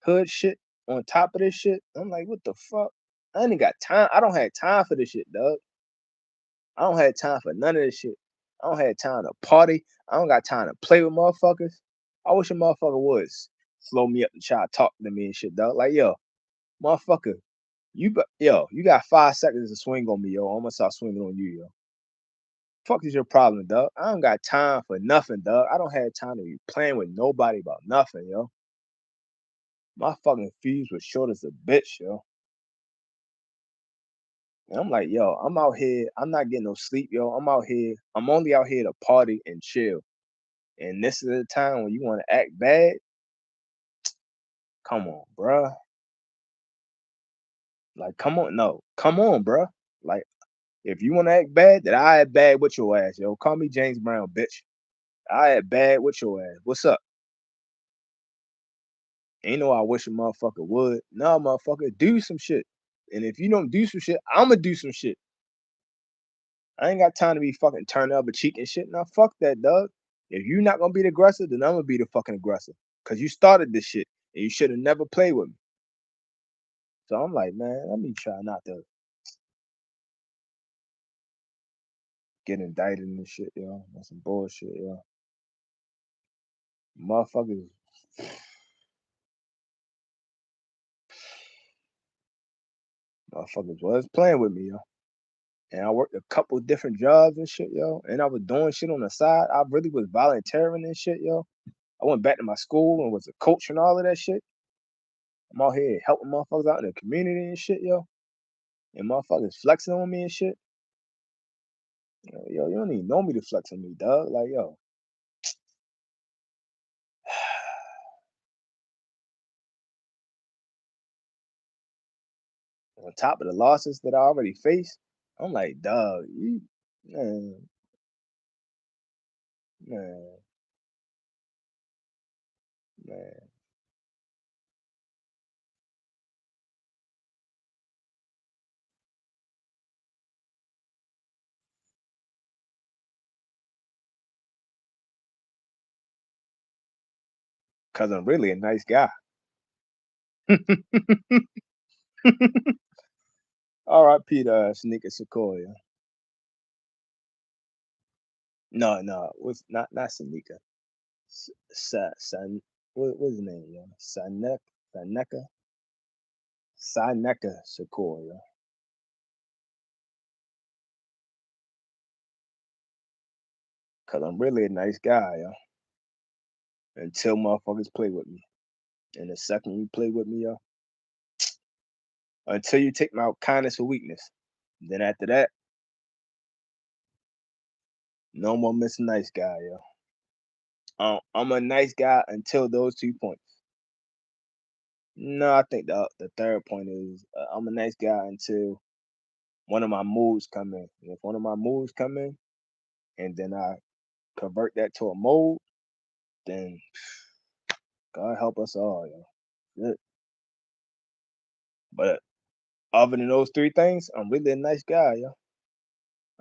S1: hood shit on top of this shit. I'm like, what the fuck? I ain't got time. I don't have time for this shit, dog. I don't have time for none of this shit. I don't have time to party. I don't got time to play with motherfuckers. I wish a motherfucker would slow me up to try to talk to me and shit, dog. Like, yo, motherfucker, you got 5 seconds to swing on me, yo. I'm gonna start swinging on you, yo. Fuck is your problem, dog? I don't got time for nothing, dog. I don't have time to be playing with nobody about nothing, yo. My fucking fuse was short as a bitch, yo. And I'm like, yo, I'm out here. I'm not getting no sleep, yo. I'm out here. I'm only out here to party and chill. And this is the time when you want to act bad. Come on, bruh. Like, come on, no, come on, bruh. Like, if you want to act bad, then I act bad with your ass, yo. Call me James Brown, bitch. I act bad with your ass. What's up? Ain't no I wish a motherfucker would. No, motherfucker, do some shit. And if you don't do some shit, I'ma do some shit. I ain't got time to be fucking turning up a cheek and shit. Now fuck that, dog. If you not gonna be the aggressor, then I'm gonna be the fucking aggressor. Cause you started this shit and you should have never played with me. So I'm like, man, let me try not to get indicted and shit, yo. That's some bullshit, yo. Motherfuckers, motherfuckers was playing with me, yo. And I worked a couple different jobs and shit, yo. And I was doing shit on the side. I really was volunteering and shit, yo. I went back to my school and was a coach and all of that shit. I'm out here helping motherfuckers out in the community and shit, yo. And motherfuckers flexing on me and shit. Yo, you don't even know me to flex on me, dog. Like, yo, on top of the losses that I already faced, I'm like, dog, you, man, man, man. Cause I'm really a nice guy. R.I.P. to Sneaker Sequoia. No, no, was not Sanika. San, what's his name? Yo? Saneka, Saneka Sequoia. Cause I'm really a nice guy, yo. Until motherfuckers play with me. And the second you play with me, yo, until you take my kindness for weakness. Then after that, no more Mr. Nice Guy, yo. I'm a nice guy until those 2 points. No, I think the third point is I'm a nice guy until one of my moves come in. And if one of my moves come in, and then I convert that to a mode, then God help us all, yo. Yeah. But other than those three things, I'm really a nice guy, yo.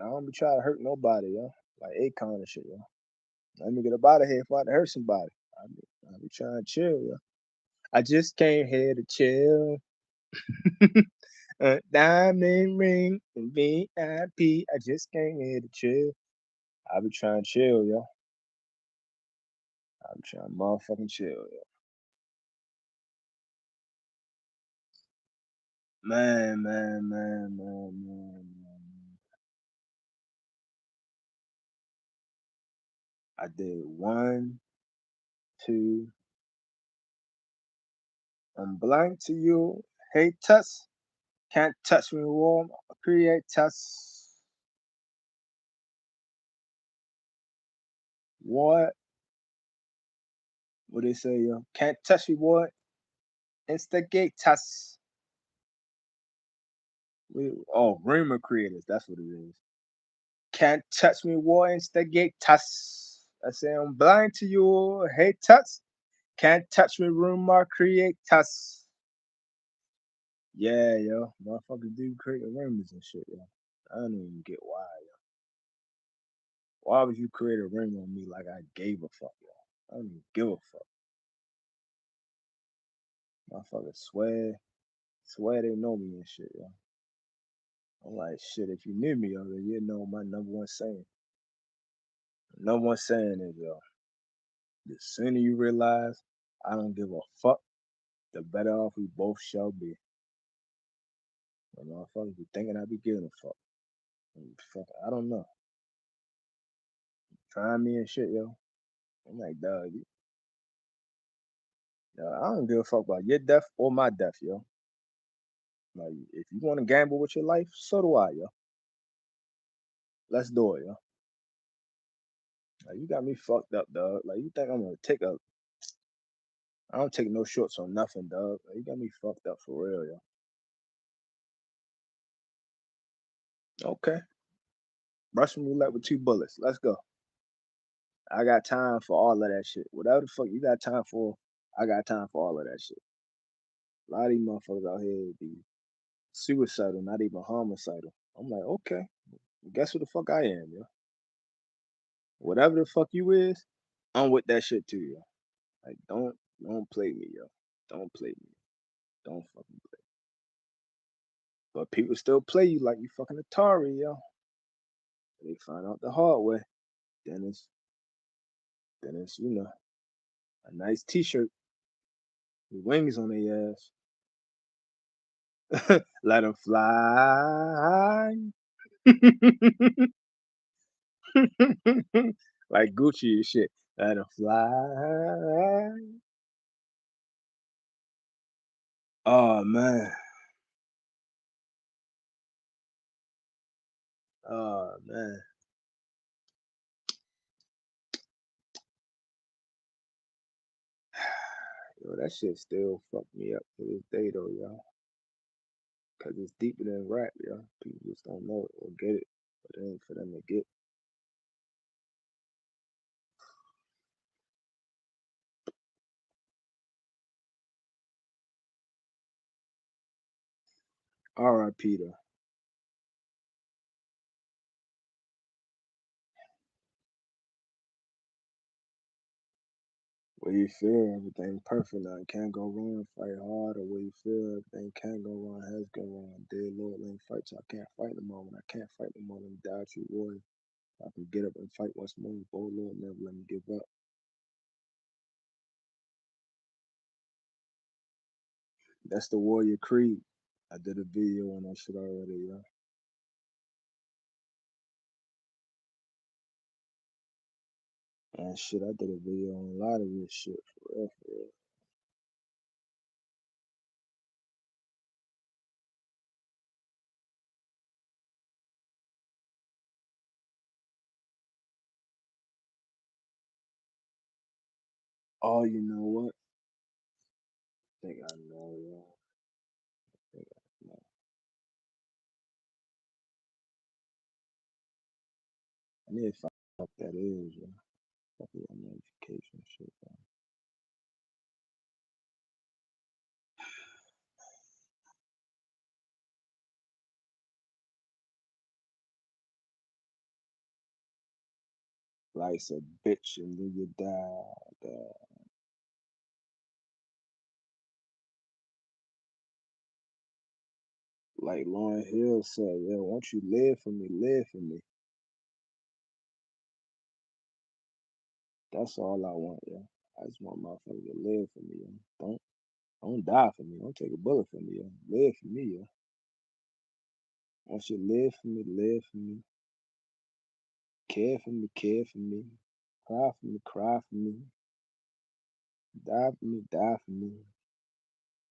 S1: I don't be trying to hurt nobody, yo. Like Akon and shit, yo. Let me get up out of here if I to hurt somebody. I be trying to chill, yo. I just came here to chill. A diamond ring, VIP. I just came here to chill. I be trying to chill, yo. I be trying to motherfucking chill, yo. Man. I did one, two. I'm blind to you. Hate us. Can't touch me warm. Create us. What? What they say, yo? Can't touch me, what? Instigate us. Oh, rumor creators. That's what it is. Can't touch me, war instigate us. I say I'm blind to you, hate us. Can't touch me, rumor create us. Yeah, yo. Motherfuckers do create rumors and shit, yo. I don't even get why, yo. Why would you create a rumor on me like I gave a fuck, yo? I don't even give a fuck. Motherfuckers swear they know me and shit, yo. I'm like, shit, if you knew me, yo, then you know my number one saying. Number one saying is, yo, the sooner you realize I don't give a fuck, the better off we both shall be. But motherfuckers be thinking I be giving a fuck. Fuck, I don't know. Trying me and shit, yo. I'm like, dog, I don't give a fuck about your death or my death, yo. Like, if you want to gamble with your life, so do I, yo. Let's do it, yo. Like, you got me fucked up, dog. Like, you think I'm gonna take a? I don't take no shorts on nothing, dog. Like, you got me fucked up for real, yo. Okay, Russian roulette with two bullets. Let's go. I got time for all of that shit. Whatever the fuck you got time for, I got time for all of that shit. A lot of these motherfuckers out here be suicidal, not even homicidal. I'm like, okay, guess who the fuck I am, yo? Whatever the fuck you is, I'm with that shit too, yo. Like, don't play me, yo. Don't play me. Don't fucking play. But people still play you like you fucking Atari, yo. They find out the hard way. Then it's a nice T-shirt with wings on their ass. Let them fly. Like Gucci and shit. Let them fly. Oh man. Oh man. Yo, that shit still fuck me up to this day though, y'all. Cause it's deeper than rap, y'all. People just don't know it or get it. But it ain't for them to get. Alright, Peter. Where you feel everything perfect now. It can't go wrong, fight hard, or where you feel everything can't go wrong, has gone wrong. Dear Lord, let me fight till I can't fight no more. When I can't fight no more, let me die true warrior. I can get up and fight once more. Oh Lord, never let me give up. That's the Warrior Creed. I did a video on that shit already, yeah. And shit, I did a video on a lot of this shit for real, for real. Oh, you know what? I think I know, yeah. I think I know. I need to find out what that is, yeah. Fuck with notification shit, bro. Life's a bitch and then you die. Like Lauren Hill said, yeah, once you live for me, live for me. That's all I want, yeah. I just want motherfuckers to live for me, yeah. Don't die for me. Don't take a bullet for me, yeah. Live for me, yeah. Once you live for me, live for me. Care for me, care for me. Cry for me, cry for me. Die for me, die for me.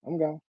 S1: I'm gone.